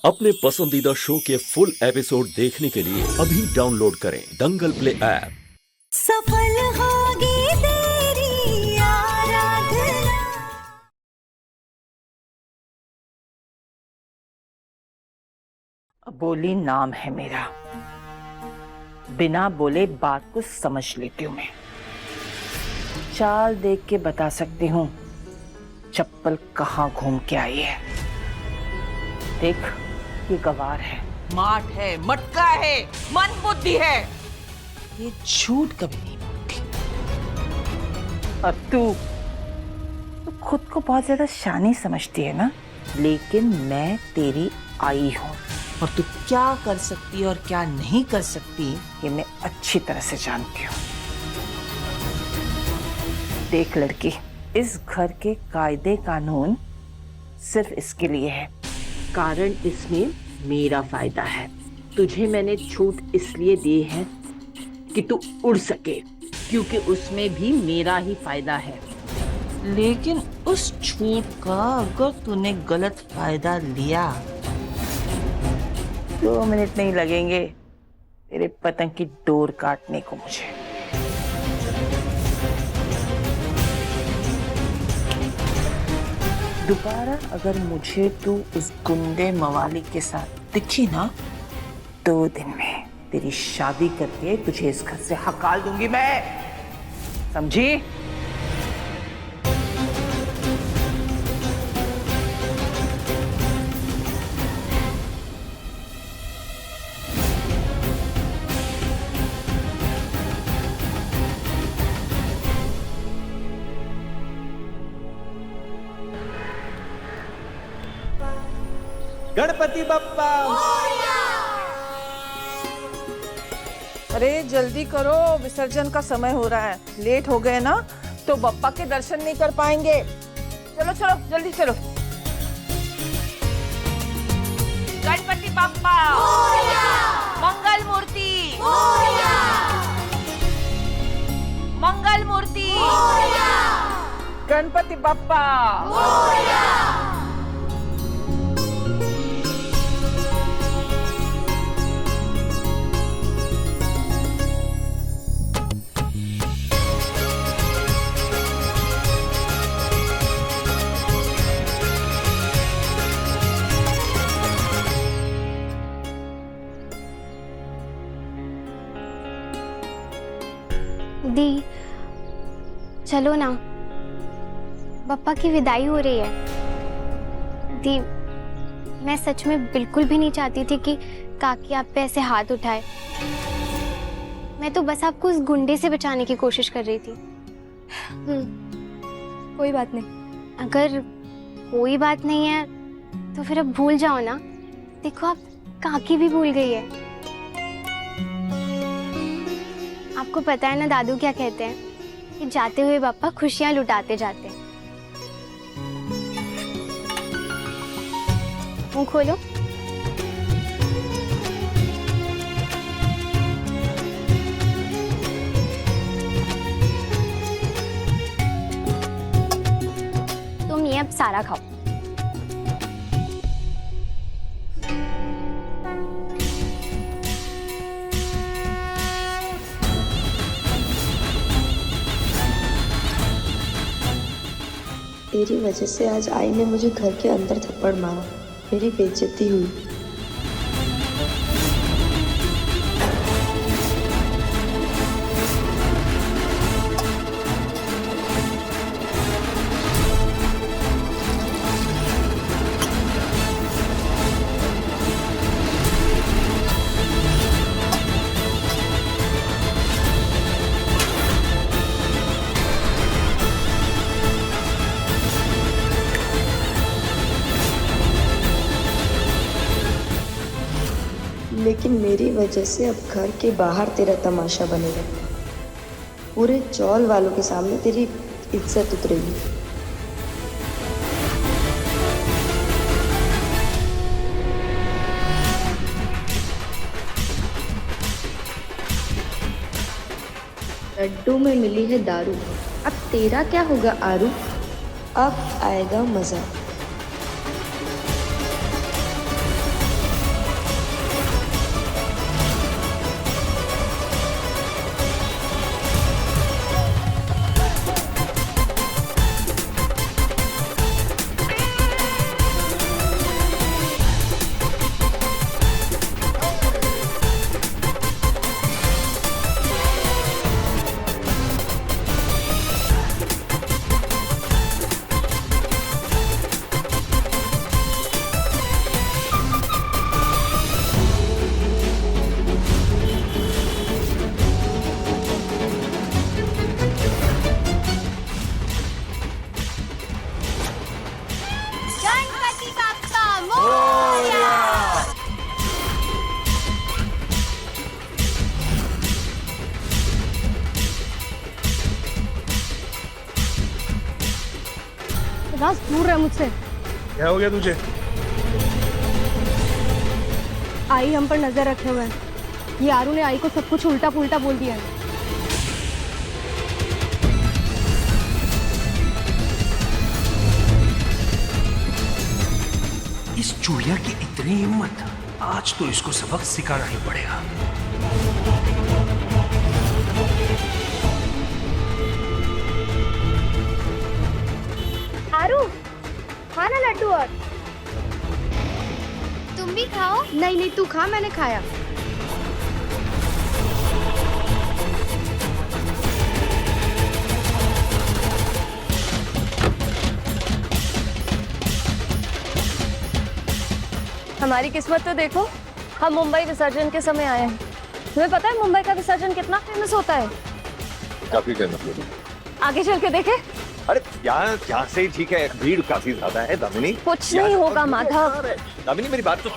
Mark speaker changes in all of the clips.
Speaker 1: अपने पसंदीदा शो के फुल एपिसोड देखने के लिए अभी डाउनलोड करें दंगल प्ले ऐप।
Speaker 2: सफल होगी तेरी आराधना।
Speaker 3: बोली नाम है मेरा, बिना बोले बात को समझ लेती हूँ मैं। चाल देख के बता सकती हूँ चप्पल कहाँ घूम के आई है। देख, ये गवार है, माठ है, मटका है, मन बुद्धि है, ये झूठ कभी नहीं बोलती। और तू खुद को बहुत ज्यादा शानी समझती है ना, लेकिन मैं तेरी आई हूँ और तू क्या कर सकती है और क्या नहीं कर सकती ये मैं अच्छी तरह से जानती हूँ। देख लड़की, इस घर के कायदे कानून सिर्फ इसके लिए है, कारण इसमें मेरा फायदा है। तुझे मैंने छूट इसलिए दी है कि तू उड़ सके, क्योंकि उसमें भी मेरा ही फायदा है। लेकिन उस छूट का अगर तूने गलत फायदा लिया, 2 मिनट नहीं लगेंगे तेरे पतंग की डोर काटने को मुझे। दोबारा अगर मुझे तू उस गुंडे मवाली के साथ दिखी ना, 2 दिन में तेरी शादी करके तुझे इस घर से हकाल दूंगी मैं, समझी?
Speaker 4: गणपति बप्पा।
Speaker 3: अरे जल्दी करो, विसर्जन का समय हो रहा है। लेट हो गए ना तो बप्पा के दर्शन नहीं कर पाएंगे। चलो चलो जल्दी चलो। गणपति बप्पा, मंगल मूर्ति, मंगल मूर्ति, गणपति बप्पा।
Speaker 5: दी, चलो ना, बप्पा की विदाई हो रही है। दी, मैं सच में बिल्कुल भी नहीं चाहती थी कि काकी आप पे ऐसे हाथ उठाए। मैं तो बस आपको उस गुंडे से बचाने की कोशिश कर रही थी।
Speaker 6: कोई बात नहीं।
Speaker 5: अगर कोई बात नहीं है तो फिर अब भूल जाओ ना। देखो, आप काकी भी भूल गई है। आपको पता है ना दादू क्या कहते हैं कि जाते हुए बापा खुशियां लुटाते जाते हैं। मुंह खोलो। तुम ये अब सारा खाओ।
Speaker 6: तेरी वजह से आज आई ने मुझे घर के अंदर थप्पड़ मारा, मेरी बेइज्जती हुई। लेकिन मेरी वजह से अब घर के बाहर तेरा तमाशा बनेगा। पूरे चौल वालों के सामने तेरी इज्जत उतरेगी। लड्डू में मिली है दारू, अब तेरा क्या होगा आरू? अब आएगा मजा।
Speaker 4: दूर रह मुझसे।
Speaker 7: क्या हो गया तुझे?
Speaker 4: आई हम पर नजर रखे हुए है। ये आरू ने आई को सब कुछ उल्टा पुल्टा बोल दिया है।
Speaker 8: इस चूड़िया की इतनी हिम्मत, आज तो इसको सबक सिखाना ही पड़ेगा।
Speaker 4: आरू, खा ना लड्डू। और
Speaker 5: तुम भी खाओ।
Speaker 4: नहीं नहीं, तू खा, मैंने खाया। हमारी किस्मत तो देखो, हम मुंबई विसर्जन के समय आए हैं। तुम्हें पता है मुंबई का विसर्जन कितना फेमस होता है?
Speaker 7: काफी फेमस।
Speaker 4: आगे चल के देखे।
Speaker 7: अरे यहाँ से ही ठीक है, भीड़ काफी ज्यादा है दामिनी।
Speaker 4: कुछ नहीं होगा माधव।
Speaker 7: दामिनी मेरी बात तो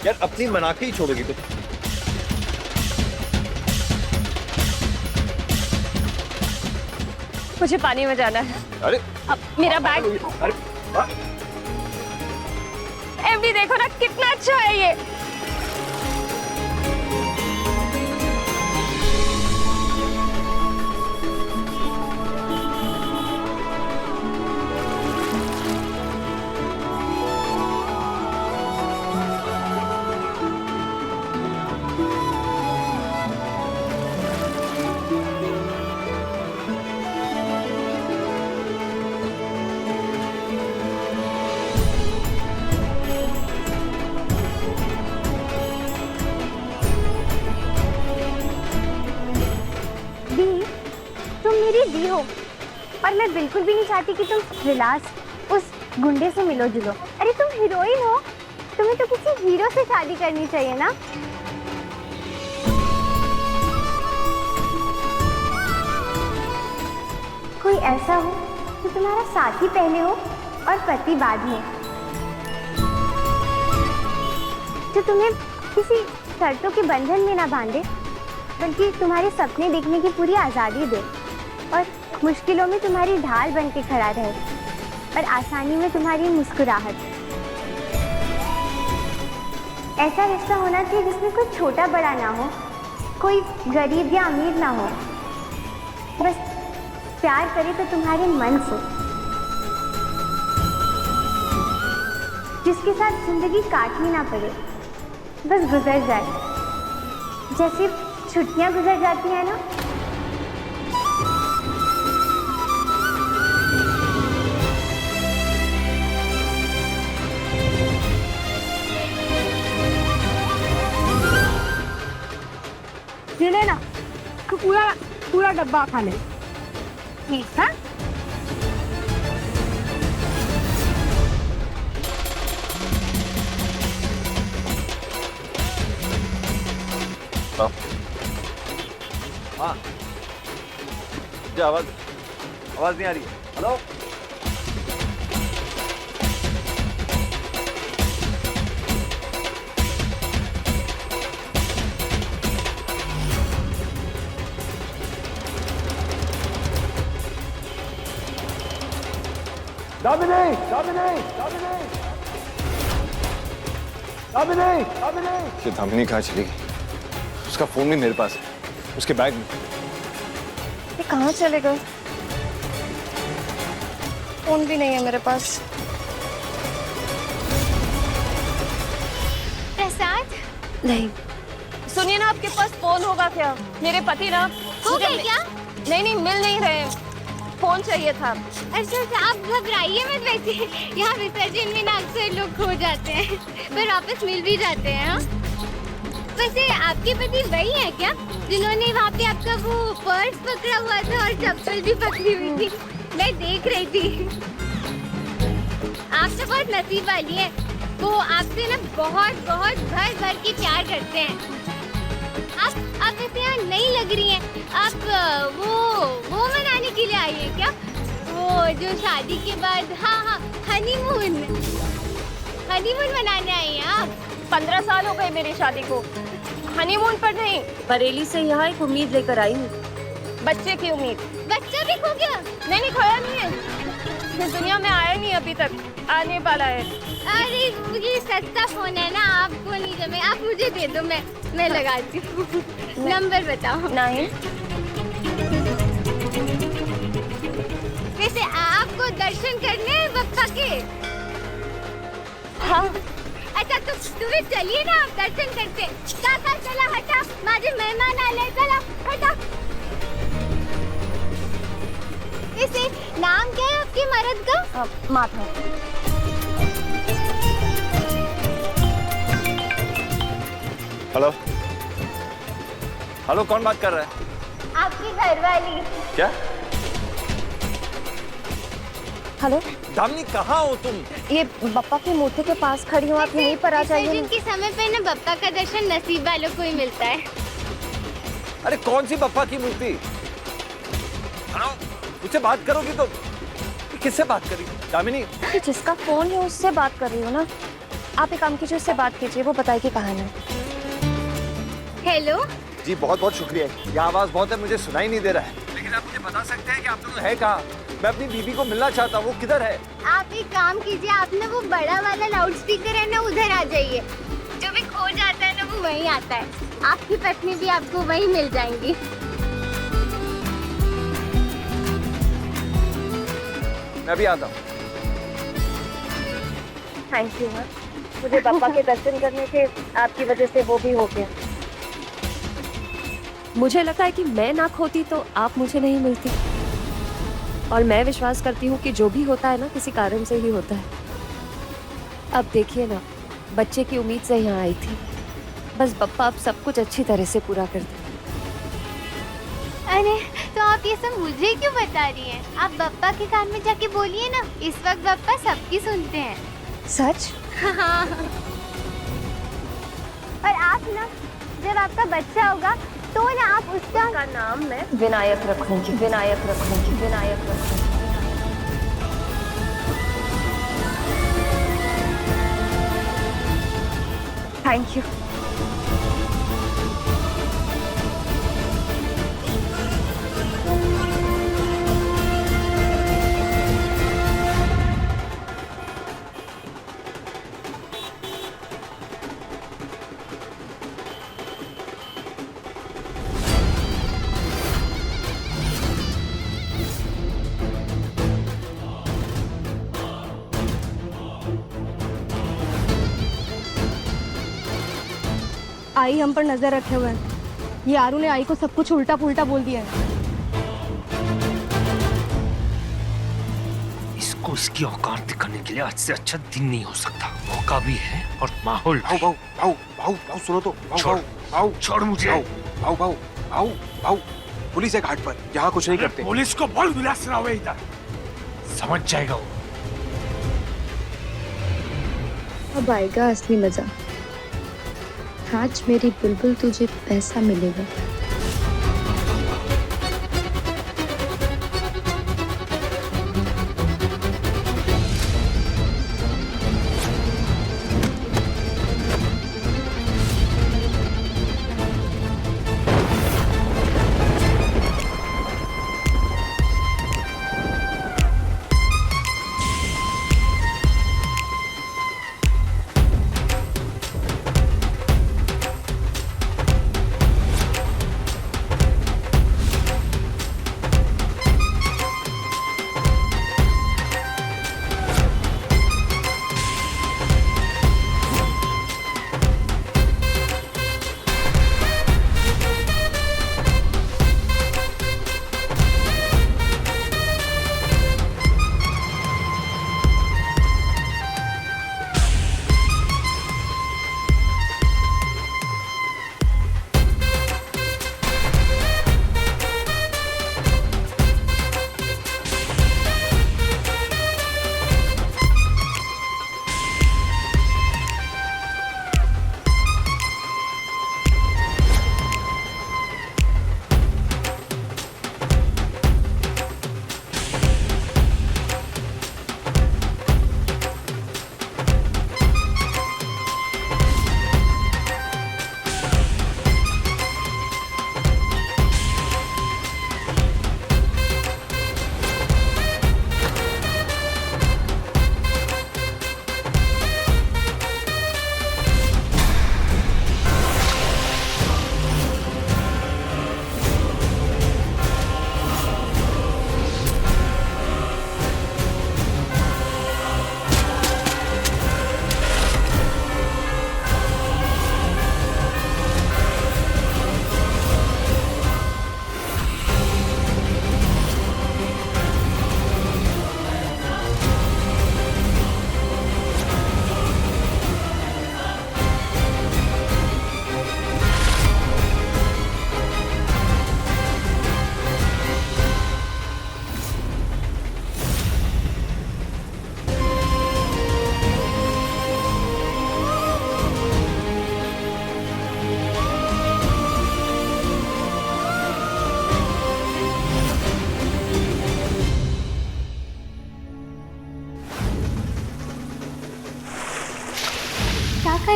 Speaker 7: यार, अपनी मना के ही छोड़ोगी तो।
Speaker 4: मुझे पानी में जाना है।
Speaker 7: अरे
Speaker 4: अब मेरा बैग।
Speaker 7: अरे
Speaker 4: एमडी देखो ना कितना अच्छा है ये।
Speaker 5: तुम मेरी दी हो और मैं बिल्कुल भी नहीं चाहती कि तुम विलास उस गुंडे से मिलो जुलो। अरे तुम हीरोइन हो, तुम्हें तो किसी हीरो से शादी करनी चाहिए ना। कोई ऐसा हो जो तुम्हारा साथी पहले हो और पति बाद में, जो तुम्हें किसी शर्तों के बंधन में ना बांधे, बल्कि तुम्हारे सपने देखने की पूरी आज़ादी दे और मुश्किलों में तुम्हारी ढाल बन के खड़ा रहे और आसानी में तुम्हारी मुस्कुराहट। ऐसा रिश्ता होना चाहिए जिसमें कोई छोटा बड़ा ना हो, कोई गरीब या अमीर ना हो, बस प्यार करे तो तुम्हारे मन से, जिसके साथ जिंदगी काटनी ना पड़े, बस गुजर जाए जैसे छुट्टियां गुजर जाती है ना।
Speaker 4: ये लेना, तो पूरा डब्बा खा ले। हाँ?
Speaker 7: हाँ, आवाज नहीं आ रही है। हेलो दामिनी कहाँ चली गई? उसका फोन भी मेरे पास है, उसके बैग में।
Speaker 4: ये कहाँ चले गए? फोन भी नहीं है मेरे पास।
Speaker 5: प्रसाद?
Speaker 4: नहीं। सुनिए ना, आपके पास फोन होगा क्या? मेरे पति ना
Speaker 5: हो गए क्या?
Speaker 4: नहीं, मिल नहीं रहे। फोन चाहिए था।
Speaker 5: अच्छा, आप घबराइए मत। वैसे यहाँ विसर्जन में ना अक्सर लोग खो जाते हैं पर वापस मिल भी जाते हैं। हाँ, वैसे आपके पति वही है क्या जिन्होंने वहाँ पे आपका वो पर्स पकड़ा हुआ था और चप्पल भी पकड़ी हुई थी? मैं देख रही थी। आप तो बहुत नसीब वाली है, वो आपसे ना बहुत बहुत भर भर के प्यार करते हैं। आप वैसे यहाँ नहीं लग रही हैं। आप वो मनाने के लिए आई है क्या? वो जो शादी के बाद, हाँ, हनीमून मनाने आई हैं आप?
Speaker 4: 15 साल हो गए मेरी शादी को, हनीमून पर नहीं,
Speaker 3: बरेली से यहाँ एक उम्मीद लेकर आई हूँ।
Speaker 4: बच्चे की उम्मीद।
Speaker 5: बच्चा भी खो गया?
Speaker 4: नहीं, खोया नहीं है। इस दुनिया में आया नहीं अभी तक, आने वाला है।
Speaker 5: अरे ये सस्ता फोन है ना, आपको नहीं जमे, आप मुझे दे दो, मैं लगाती हूँ। नंबर बताओ।
Speaker 4: 9।
Speaker 5: वैसे आपको दर्शन करने हैं बप्पा के?
Speaker 4: हाँ।
Speaker 5: अच्छा तो तुम्हें चलिए ना, आप दर्शन करते। काका चला, हटा, माझे मेहमान आले, चला हटा। वैसे नाम क्या है आपकी मर्द का?
Speaker 4: माधव।
Speaker 7: हेलो हेलो, कौन बात कर रहा है?
Speaker 5: आपकी घरवाली।
Speaker 7: क्या?
Speaker 4: हेलो
Speaker 7: दामिनी, कहाँ हो तुम?
Speaker 4: ये बप्पा की मूर्ति के पास खड़ी हूँ, आप यहीं पर आ जाइए।
Speaker 5: विसर्जन के समय पे ना बप्पा का दर्शन नसीब वालों को ही मिलता है।
Speaker 7: अरे कौन सी बप्पा की मूर्ति? हेलो, मुझसे बात करोगी तो किससे बात करी? दामिनी,
Speaker 4: जिसका फोन है उससे बात कर रही हूँ ना। आप एक काम कीजिए, उससे बात कीजिए, वो बताएगी कहाँ है।
Speaker 5: हेलो
Speaker 7: जी बहुत बहुत शुक्रिया। ये आवाज बहुत है, मुझे सुनाई नहीं दे रहा है, लेकिन आप मुझे बता सकते हैं कि आप दोनों है कहाँ? मैं अपनी बीबी को मिलना चाहता हूँ, वो किधर है?
Speaker 5: आप एक काम कीजिए, आप ना वो बड़ा वाला लाउड स्पीकर है ना, उधर आ जाइए। जो भी खो जाता है ना वो वहीं आता है। आपकी पत्नी भी आपको वहीं मिल जाएंगी।
Speaker 7: मैं भी आता हूँ।
Speaker 4: Thank you. मुझे बप्पा के दर्शन करने के आपकी वजह से वो भी हो गया। मुझे लगता है कि मैं ना खोती तो आप मुझे नहीं मिलती, और मैं विश्वास करती हूँ कि जो भी होता है ना किसी कारण से ही होता है। अब देखिए ना, बच्चे की उम्मीद से यहाँ आई थी, बस बप्पा अब सब कुछ अच्छी तरह से पूरा कर दे।
Speaker 5: अरे तो आप ये सब मुझे क्यों बता रही हैं? आप बप्पा के कान में जाके बोलिए ना, इस वक्त बप्पा सबकी सुनते हैं।
Speaker 4: सच?
Speaker 5: हाँ। और आप ना, जब आपका बच्चा होगा तो ना आप उसका
Speaker 4: नाम मैं विनायक रखूंगी, विनायक रखूंगी, विनायक रखूंगी। Thank you.
Speaker 9: आई हम पर नजर रखे हुए हैं। ये आरू ने आई को सब कुछ उल्टा पुल्टा बोल दिया है।
Speaker 8: इसको इसकी औकात दिखाने के लिए आज से अच्छा दिन नहीं हो सकता। मौका भी है और माहौल भी।
Speaker 10: भाऊ भाऊ भाऊ भाऊ सुनो तो।
Speaker 8: छोड़,
Speaker 10: भाऊ
Speaker 8: छोड़ मुझे।
Speaker 10: भाऊ भाऊ भाऊ भाऊ पुलिस है घाट पर, यहाँ कुछ नहीं करते।
Speaker 8: पुलिस को बोल विलास राव है इधर, समझ जाएगा वो।
Speaker 6: अब आएगा असली मजा। आज मेरी बुलबुल तुझे पैसा मिलेगा।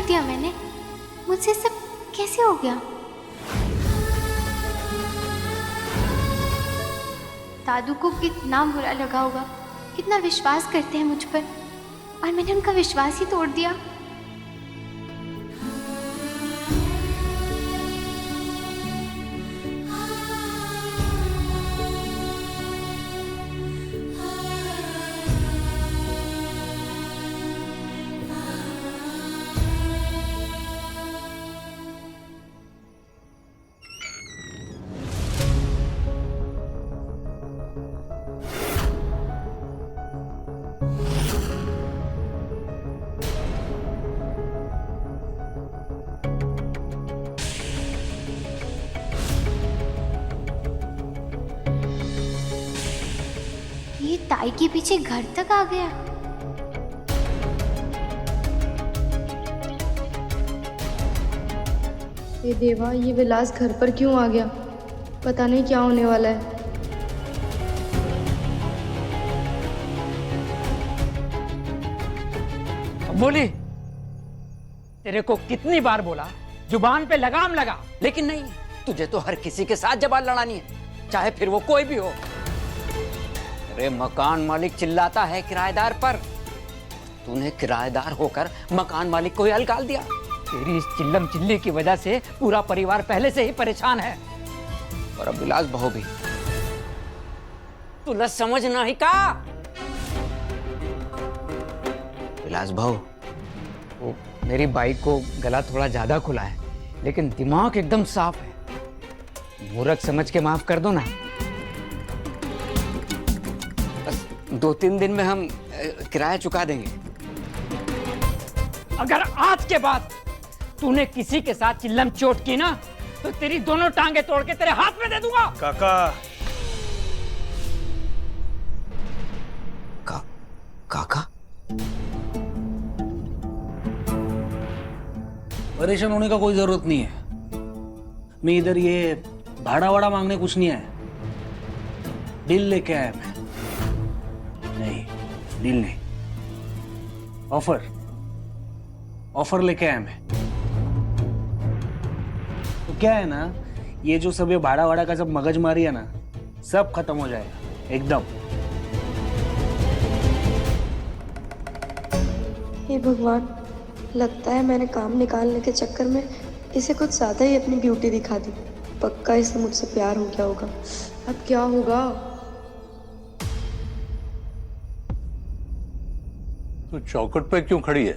Speaker 5: कर दिया मैंने? मुझसे सब कैसे हो गया? दादू को कितना बुरा लगा होगा, कितना विश्वास करते हैं मुझ पर, और मैंने उनका विश्वास ही तोड़ दिया। ये ताई के पीछे घर तक आ गया।
Speaker 6: हे देवा, ये विलास घर पर क्यों आ गया? पता नहीं क्या होने वाला है।
Speaker 3: बोली, तेरे को कितनी बार बोला जुबान पे लगाम लगा, लेकिन नहीं, तुझे तो हर किसी के साथ जबान लड़ानी है, चाहे फिर वो कोई भी हो। अरे मकान मालिक चिल्लाता है किराएदार पर, तूने किराएदार होकर मकान मालिक को ही हलकाल दिया। तेरी इस चिल्लम चिल्ली की वजह से पूरा परिवार पहले से ही परेशान है, और अब विलास बहू भी। तुला समझ नहीं का? विलास बहू, वो मेरी बाइक को गला थोड़ा ज्यादा खुला है, लेकिन दिमाग एकदम साफ है। मूर्ख समझ के माफ कर दो ना। बस 2-3 दिन में हम किराया चुका देंगे। अगर आज के बाद तूने किसी के साथ चिल्लम चोट की ना, तो तेरी दोनों टांगे तोड़ के तेरे हाथ में दे दूंगा।
Speaker 10: काका,
Speaker 7: काका,
Speaker 11: परेशान होने का कोई जरूरत नहीं है। मैं इधर ये भाड़ा वाड़ा मांगने कुछ नहीं आया, डील लेके आया मैं। नहीं, डील नहीं, ऑफर लेके आया मैं। तो क्या है ना, ये जो सब ये भाड़ा वाड़ा का सब मगजमारी है ना, सब खत्म हो जाएगा एकदम।
Speaker 6: हे भगवान, लगता है मैंने काम निकालने के चक्कर में इसे कुछ ज्यादा ही अपनी ब्यूटी दिखा दी। पक्का इसे मुझसे प्यार हो गया होगा। अब क्या होगा?
Speaker 12: तू चौखट पे क्यों खड़ी है?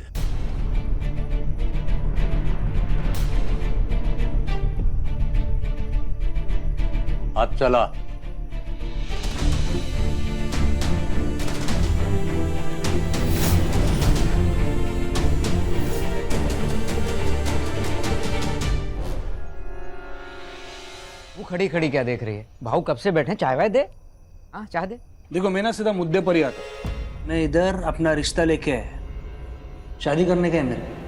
Speaker 12: हाथ चला।
Speaker 3: वो खड़ी खड़ी क्या देख रही है? भाऊ कब से बैठे, चाय वाय दे। हाँ, चाय दे।
Speaker 11: देखो, मैं ना सीधा मुद्दे पर ही आता। मैं इधर अपना रिश्ता लेके आया, शादी करने का है मेरे।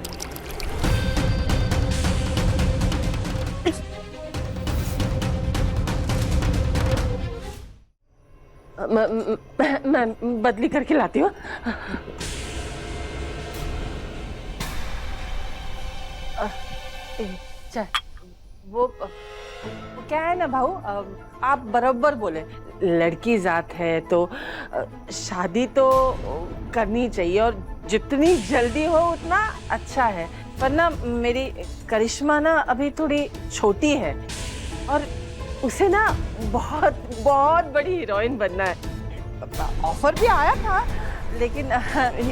Speaker 3: मैं बदली करके लाती हूँ। वो क्या है ना भाऊ, आप बराबर बोले, लड़की जात है तो शादी तो करनी चाहिए, और जितनी जल्दी हो उतना अच्छा है। पर ना मेरी करिश्मा ना अभी थोड़ी छोटी है, और उसे ना बहुत बहुत बड़ी हीरोइन बनना है। ऑफर भी आया था, लेकिन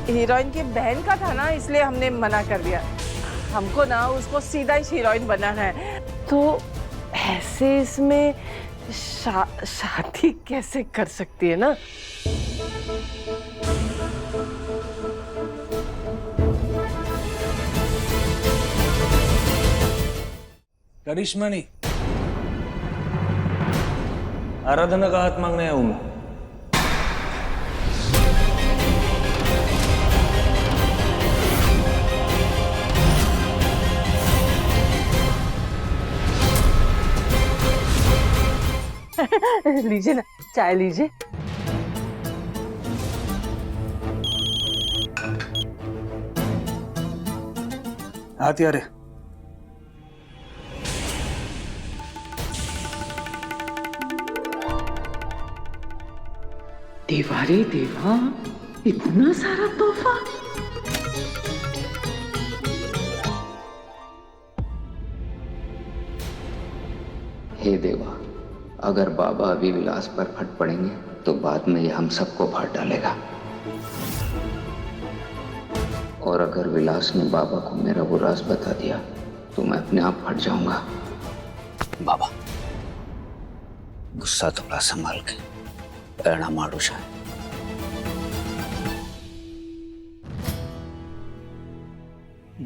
Speaker 3: हीरोइन की बहन का था ना, इसलिए हमने मना कर दिया। हमको ना उसको सीधा ही हीरोइन बनाना है। तो ऐसे इसमें शादी कैसे कर सकती है ना?
Speaker 11: करिश्मा नहीं, आराधना का हाथ मांगने आया हूं मैं।
Speaker 3: लीजिए ना, चाय लीजिए।
Speaker 11: हाथ यार
Speaker 3: देवा रे देवा, इतना सारा तोहफा।
Speaker 13: हे देवा, अगर बाबा अभी विलास पर फट पड़ेंगे तो बाद में ये हम सबको फाड़ डालेगा। और अगर विलास ने बाबा को मेरा वो राज बता दिया तो मैं अपने आप फट जाऊंगा। बाबा, गुस्सा थोड़ा संभाल के रहना मारूशा।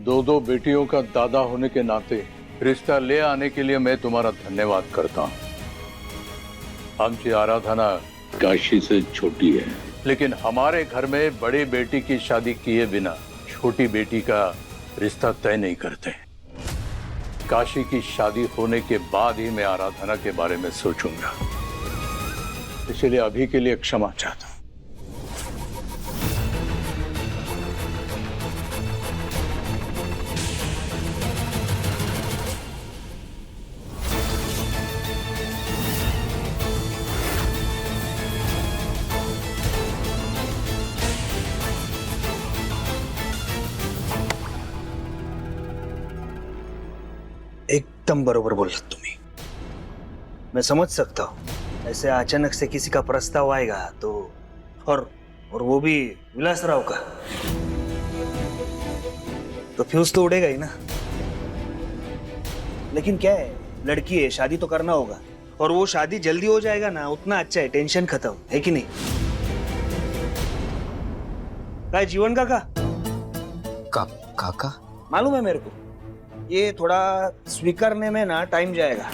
Speaker 12: दो बेटियों का दादा होने के नाते रिश्ता ले आने के लिए मैं तुम्हारा धन्यवाद करता हूं। आमची आराधना काशी से छोटी है, लेकिन हमारे घर में बड़ी बेटी की शादी किए बिना छोटी बेटी का रिश्ता तय नहीं करते। काशी की शादी होने के बाद ही मैं आराधना के बारे में सोचूंगा, इसलिए अभी के लिए क्षमा चाहता हूं।
Speaker 11: एकदम बरोबर बोला तुम्ही। मैं समझ सकता हूँ ऐसे अचानक से किसी का प्रस्ताव आएगा तो, और वो भी विलासराव का, तो फ्यूज तो उड़ेगा ही ना। लेकिन क्या है, लड़की है, शादी तो करना होगा, और वो शादी जल्दी हो जाएगा ना उतना अच्छा है, टेंशन खत्म है कि नहीं? क्या जीवन काका?
Speaker 13: काका
Speaker 11: मालूम है मेरे को, ये थोड़ा स्वीकारने में ना टाइम जाएगा।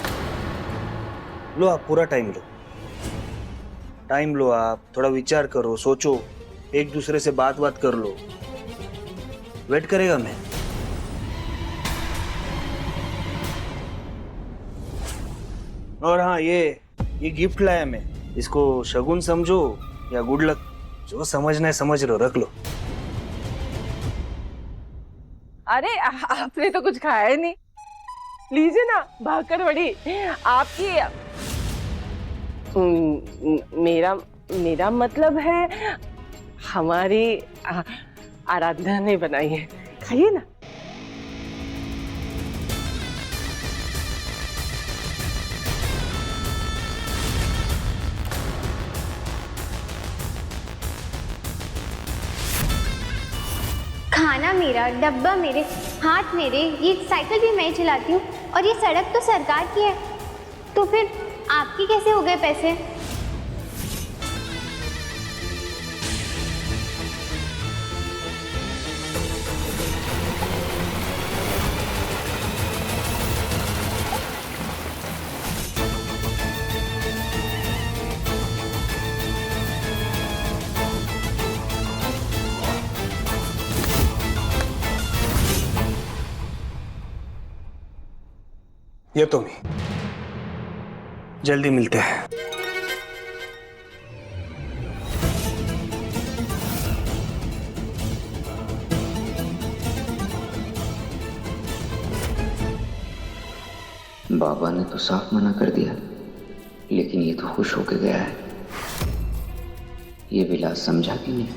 Speaker 11: लो आप पूरा टाइम लो आप, थोड़ा विचार करो, सोचो, एक दूसरे से बात कर लो। वेट करेगा मैं। और हाँ, ये गिफ्ट लाया मैं, इसको शगुन समझो या गुड लक, जो समझना है समझ लो, रख लो।
Speaker 3: अरे आपने तो कुछ खाया ही नहीं, लीजिए ना भाकर बड़ी आपकी। मेरा मतलब है हमारी आराधना ने बनाई है, खाइए ना।
Speaker 5: खाना मेरा, डब्बा मेरे, हाथ मेरे, ये साइकिल भी मैं चलाती हूँ, और ये सड़क तो सरकार की है, तो फिर आपके कैसे हो गए पैसे?
Speaker 11: ये तो नहीं, जल्दी मिलते हैं।
Speaker 13: बाबा ने तो साफ मना कर दिया, लेकिन ये तो खुश होके गया है। ये विलास समझा कि नहीं?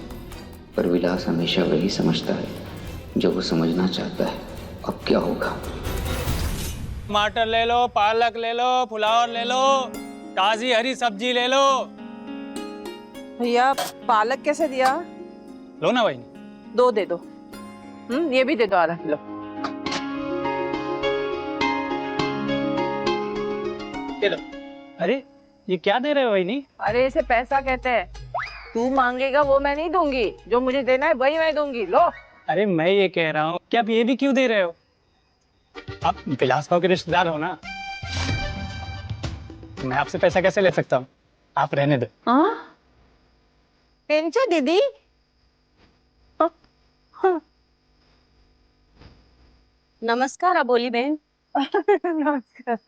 Speaker 13: पर विलास हमेशा वही समझता है जो वो समझना चाहता है। अब क्या होगा?
Speaker 14: टमाटर ले लो, पालक ले लो, फ्लावर ले लो, ताजी हरी सब्जी ले लो।
Speaker 3: भैया पालक कैसे दिया?
Speaker 14: लो ना भाई।
Speaker 3: 2 दे दो। ये भी दे दो आधा किलो।
Speaker 14: ये लो। अरे ये क्या दे रहे हो भाई?
Speaker 3: अरे इसे पैसा कहते हैं, तू मांगेगा वो मैं नहीं दूंगी, जो मुझे देना है वही मैं दूंगी। लो।
Speaker 14: अरे मैं ये कह रहा हूँ कि आप ये भी क्यों दे रहे हो? आप विलास भाव के रिश्तेदार हो ना, मैं आपसे पैसा कैसे ले सकता हूँ? आप रहने दो।
Speaker 3: पेंचा दीदी।
Speaker 4: नमस्कार अबोली बहन।
Speaker 3: नमस्कार।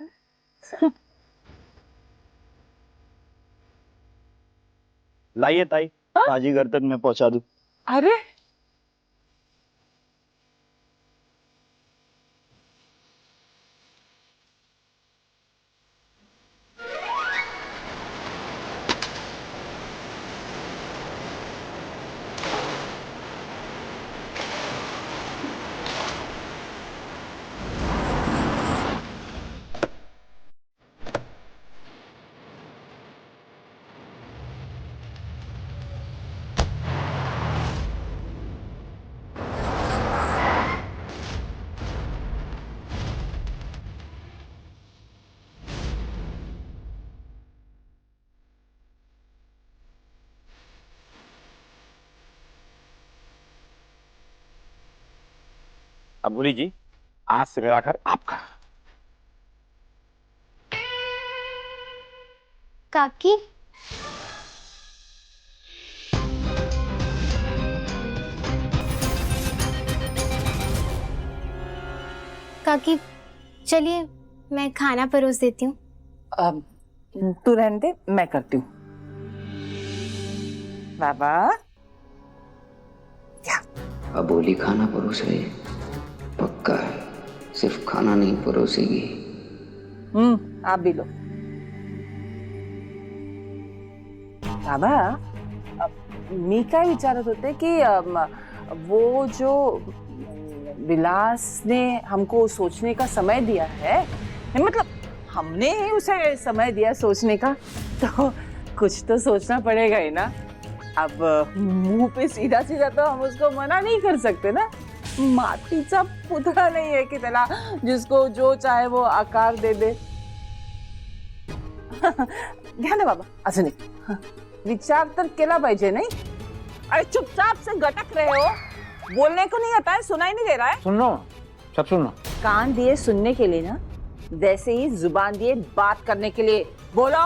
Speaker 11: लाइए ताई, ताजी घर तक मैं पहुंचा दूं।
Speaker 3: अरे
Speaker 10: अब भूली जी, आज से मेरा घर आपका।
Speaker 5: काकी, काकी चलिए मैं खाना परोस देती हूँ।
Speaker 3: तू रहने दे, मैं करती हूँ। बाबा
Speaker 13: अबोली खाना परोस रही है, पक्का है सिर्फ खाना नहीं परोसेगी।
Speaker 3: आप भी लो। बाबा मी काय विचारत होते कि वो जो विलास ने हमको सोचने का समय दिया है, मतलब हमने ही उसे समय दिया सोचने का, तो कुछ तो सोचना पड़ेगा ही ना। अब मुंह पे सीधा सीधा तो हम उसको मना नहीं कर सकते ना। मातीचा पुतळा नहीं है कि त्याला जिसको जो चाहे वो आकार दे दे। घ्या ना बाबा, असं नाही, विचार तर केला पाहिजे नहीं। अरे चुपचाप से गटक रहे हो, बोलने को नहीं आता है, सुनाई नहीं दे रहा है।
Speaker 10: सुन लो, सब सुन लो।
Speaker 3: कान दिए सुनने के लिए ना, वैसे ही जुबान दिए बात करने के लिए। बोलो।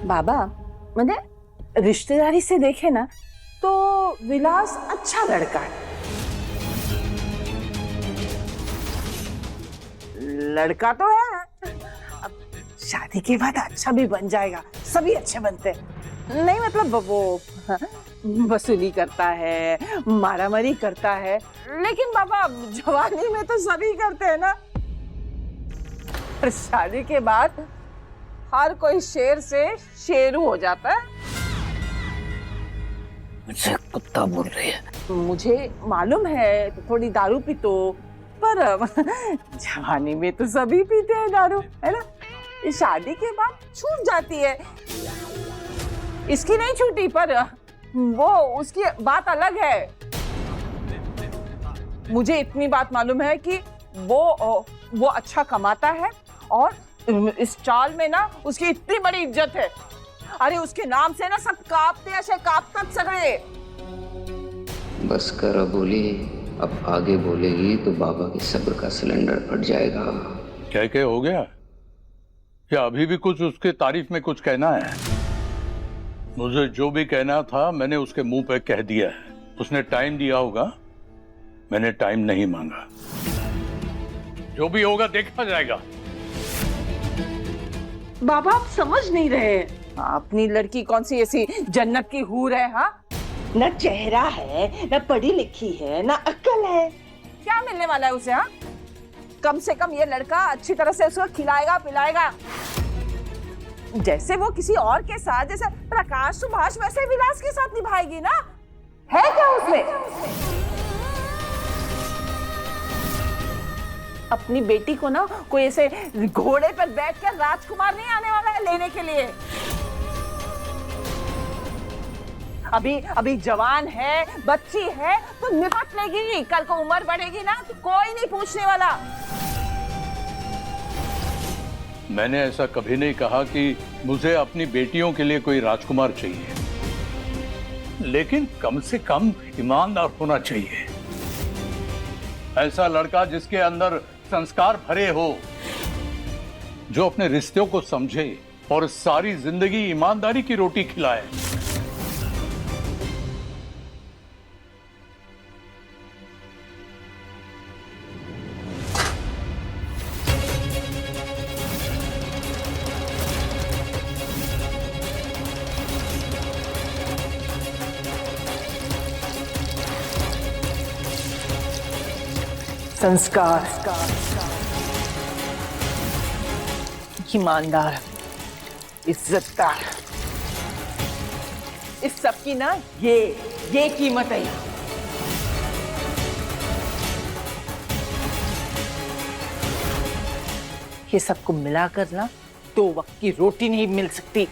Speaker 3: बाबा मैंने रिश्तेदारी से देखे ना तो विलास अच्छा लड़का है। लड़का तो है, अब शादी के बाद अच्छा भी बन जाएगा, सभी अच्छे बनते हैं। नहीं मतलब वो वसूली करता है, मारामारी करता है, लेकिन बाबा जवानी में तो सभी करते हैं ना। शादी के बाद हर कोई शेर से शेरू हो जाता है।
Speaker 11: मुझे कुत्ता बोल रही है।
Speaker 3: मुझे मालूम है थोड़ी दारू पी तो, पर जवानी में तो सभी पीते हैं दारू, है ना। शादी के बाद छूट जाती है, इसकी नहीं छूटी, पर वो उसकी बात अलग है। मुझे इतनी बात मालूम है कि वो अच्छा कमाता है और इस चाल में ना उसकी इतनी बड़ी इज्जत है। अरे उसके नाम से ना सब कांपते ऐसे कांपते सगळे।
Speaker 13: बस कर अबोली, अब आगे बोलेगी तो बाबा के सब्र का सिलेंडर फट जाएगा।
Speaker 12: क्या हो गया? क्या अभी भी कुछ उसके तारीफ में कुछ कहना है? मुझे जो भी कहना था मैंने उसके मुंह पे कह दिया है। उसने टाइम दिया होगा, मैंने टाइम नहीं मांगा। जो भी होगा देखा जाएगा।
Speaker 3: बाबा आप समझ नहीं रहे, अपनी लड़की कौन सी ऐसी जन्नत की हूर है। हाँ, न चेहरा है, न पढ़ी लिखी है, न अक्ल है, क्या मिलने वाला है उसे। हाँ, कम से कम ये लड़का अच्छी तरह से उसको खिलाएगा पिलाएगा। जैसे वो किसी और के साथ, जैसे प्रकाश सुभाष, वैसे विलास के साथ निभाएगी ना। है क्या उसमें? अपनी बेटी को ना कोई ऐसे घोड़े पर बैठकर राजकुमार नहीं आने वाला है लेने के लिए। अभी जवान है, बच्ची है, तो निपट लेगी। कल को उम्र बढ़ेगी ना तो कोई नहीं पूछने वाला।
Speaker 12: मैंने ऐसा कभी नहीं कहा कि मुझे अपनी बेटियों के लिए कोई राजकुमार चाहिए, लेकिन कम से कम ईमानदार होना चाहिए। ऐसा लड़का जिसके अंदर संस्कार भरे हो, जो अपने रिश्तों को समझे और सारी जिंदगी ईमानदारी की रोटी खिलाए।
Speaker 3: संस्कार, ईमानदार, इज्जतदार, इस सब की ना ये कीमत है। ये सबको मिलाकर ना 2 वक्त की रोटी नहीं मिल सकती।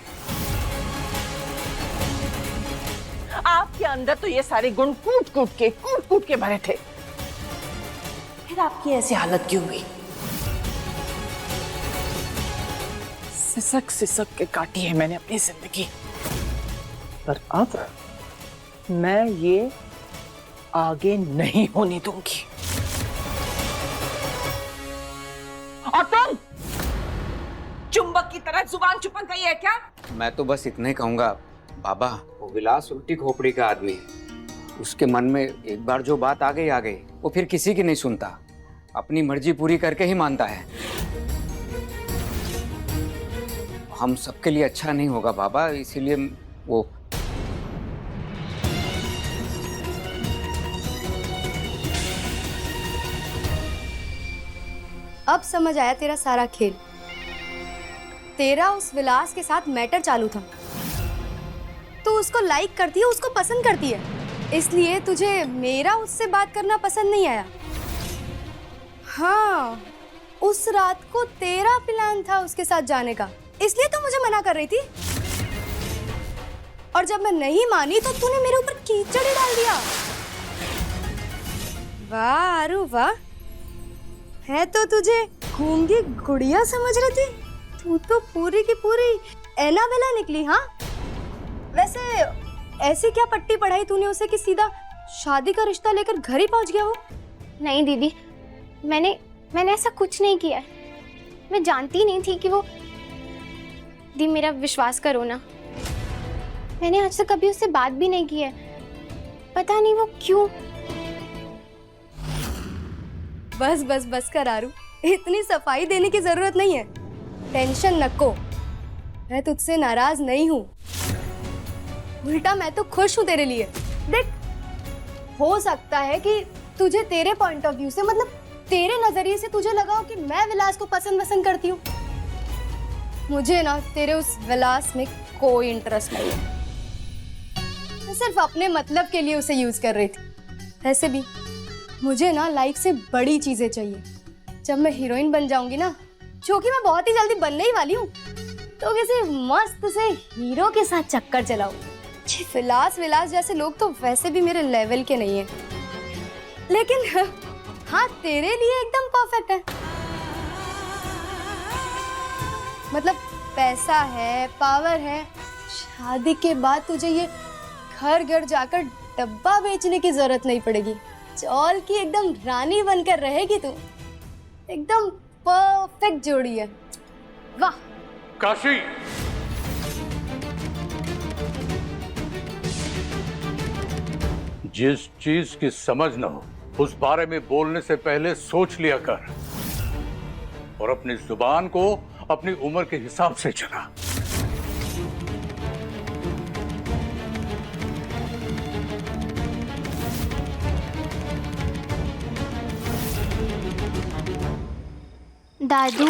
Speaker 3: आपके अंदर तो ये सारे गुण कूट कूट के भरे थे, फिर आपकी ऐसी हालत क्यों हुई? सिसक के काटी है मैंने अपनी जिंदगी, पर अब मैं ये आगे नहीं होने दूंगी। और तुम चुंबक की तरह जुबान चिपक गई है क्या?
Speaker 13: मैं तो बस इतना ही कहूंगा बाबा, वो विलास उल्टी खोपड़ी का आदमी है। उसके मन में एक बार जो बात आ गई, वो फिर किसी की नहीं सुनता, अपनी मर्जी पूरी करके ही मानता है। हम सबके लिए अच्छा नहीं होगा बाबा, इसीलिए वो
Speaker 9: अब समझ आया तेरा सारा खेल। तेरा उस विलास के साथ मैटर चालू था। तू उसको लाइक करती है, उसको पसंद करती है, इसलिए तुझे मेरा उससे बात करना पसंद नहीं आया। हाँ, उस रात को तेरा प्लान था उसके साथ जाने का, इसलिए तो मुझे मना कर रही थी। और जब मैं नहीं मानी तो तूने मेरे ऊपर कीचड़ ही डाल दिया। वाह आरू वाह, है तो तुझे गूंगी गुड़िया समझ रही थी, तू तो पूरी की पूरी एनाबेला निकली। हाँ, वैसे ऐसी क्या पट्टी पढ़ाई तूने उसे कि सीधा शादी का रिश्ता लेकर घर ही पहुंच गया हो?
Speaker 5: नहीं दीदी, मैंने ऐसा कुछ नहीं किया है। मैं जानती नहीं थी कि वो दी, मेरा विश्वास करो ना, मैंने आज तक कभी उससे बात भी नहीं की है। पता नहीं वो क्यों।
Speaker 9: बस बस बस कर आरू, इतनी सफाई देने की जरूरत नहीं है। टेंशन नको, मैं तुझसे नाराज नहीं हूँ, उल्टा मैं तो खुश हूँ तेरे लिए। देख, हो सकता है कि तुझे तेरे पॉइंट ऑफ व्यू से, मतलब तेरे नजरिए से तुझे लगा हो कि मैं विलास को पसंद करती हूँ। मुझे ना तेरे उस विलास में कोई इंटरेस्ट नहीं है। मैं सिर्फ अपने मतलब के लिए उसे यूज कर रही थी। वैसे भी मुझे ना लाइफ से बड़ी चीजें चाहिए। जब मैं हीरोइन बन जाऊंगी ना, जो कि मैं बहुत ही जल्दी बनने ही वाली हूँ, तो किसी मस्त से हीरो के साथ चक्कर चलाऊं। विलास जैसे लोग तो वैसे भी मेरे लेवल के नहीं है, लेकिन हाँ, तेरे लिए एकदम परफेक्ट है। मतलब पैसा है, पावर है, शादी के बाद तुझे ये घर घर जाकर डब्बा बेचने की जरूरत नहीं पड़ेगी। चौल की एकदम रानी बनकर रहेगी तू। एकदम परफेक्ट जोड़ी है। वाह
Speaker 12: काशी, जिस चीज की समझ न हो उस बारे में बोलने से पहले सोच लिया कर, और अपनी जुबान को अपनी उम्र के हिसाब से चला।
Speaker 5: दादू,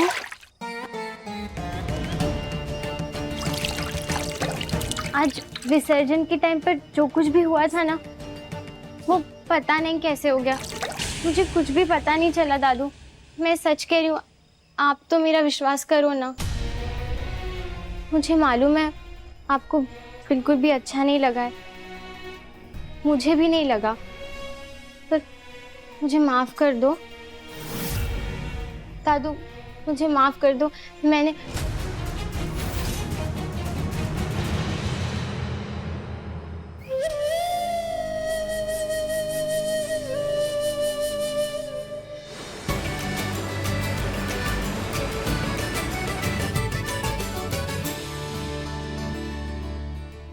Speaker 5: आज विसर्जन के टाइम पर जो कुछ भी हुआ था ना, वो पता नहीं कैसे हो गया। मुझे कुछ भी पता नहीं चला दादू, मैं सच कह रही हूँ। आप तो मेरा विश्वास करो ना। मुझे मालूम है आपको बिल्कुल भी अच्छा नहीं लगा है, मुझे भी नहीं लगा, पर मुझे माफ कर दो दादू, मुझे माफ कर दो। मैंने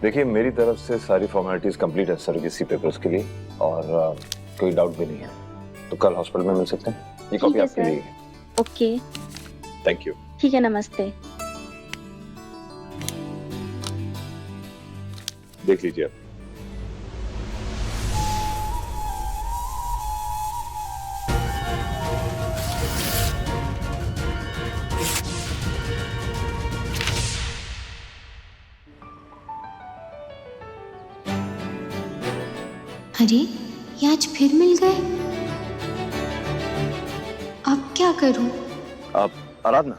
Speaker 7: देखिए, मेरी तरफ से सारी फॉर्मेलिटीज कंप्लीट है सर्विस पेपर्स के लिए, और कोई डाउट भी नहीं है। तो कल हॉस्पिटल में मिल सकते हैं। ये कॉपी आपके लिए।
Speaker 5: Okay,
Speaker 7: thank you.
Speaker 5: ठीक है, नमस्ते।
Speaker 7: देख लीजिए आप।
Speaker 5: अरे, ये आज फिर मिल गए। अब क्या करूं?
Speaker 7: आप आराधना,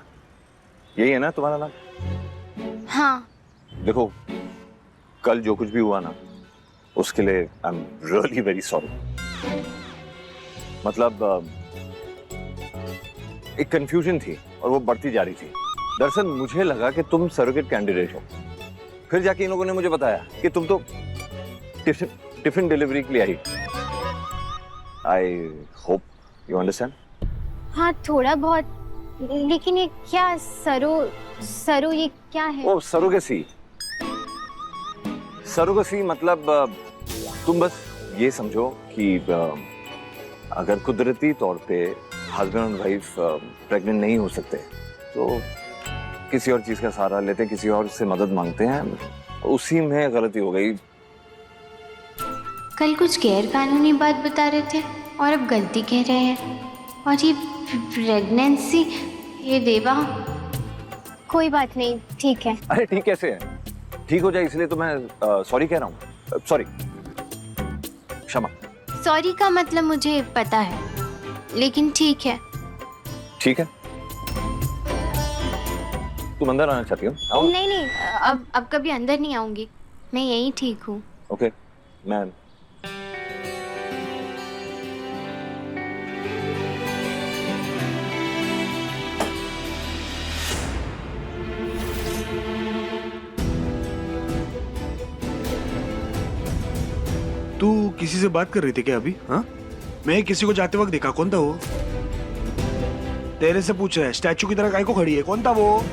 Speaker 7: यही है ना तुम्हारा नाम?
Speaker 5: हाँ।
Speaker 7: देखो, कल जो कुछ भी हुआ ना, उसके लिए I am really very sorry. मतलब एक कंफ्यूजन थी और वो बढ़ती जा रही थी। दरअसल मुझे लगा कि तुम सरोगेट कैंडिडेट हो, फिर जाके इन लोगों ने मुझे बताया कि तुम तो टिफिन डिलीवरी के लिए आई। I hope you understand.
Speaker 5: हाँ थोड़ा बहुत, लेकिन ये क्या सरो ये क्या है?
Speaker 7: ओ सरोगेसी। सरोगेसी मतलब तुम बस ये समझो कि अगर कुदरती तौर पे हस्बैंड और वाइफ प्रेग्नेंट नहीं हो सकते तो किसी और चीज का सहारा लेते हैं, किसी और से मदद मांगते हैं, उसी में गलती हो गई।
Speaker 5: कल कुछ गैर कानूनी बात बता रहे थे और अब गलती कह रहे हैं। और ये प्रेगनेंसी, ये देवा। कोई बात नहीं, ठीक है।
Speaker 7: अरे ठीक कैसे है? ठीक हो जाए इसलिए तो मैं सॉरी कह रहा हूँ। सॉरी, क्षमा।
Speaker 5: सॉरी का मतलब मुझे पता है, लेकिन ठीक है।
Speaker 7: ठीक है, तुम अंदर आना चाहती हो? आओ।
Speaker 5: नहीं, अब कभी अंदर नहीं आऊंगी, मैं यहीं ठीक हूँ।
Speaker 7: ओके, मैं
Speaker 10: तू किसी से बात कर रही थी क्या अभी? हाँ, मैं किसी को जाते वक्त देखा। कौन था वो? तेरे से पूछ रहा है, स्टैचू की तरह काहे को खड़ी है? कौन था वो?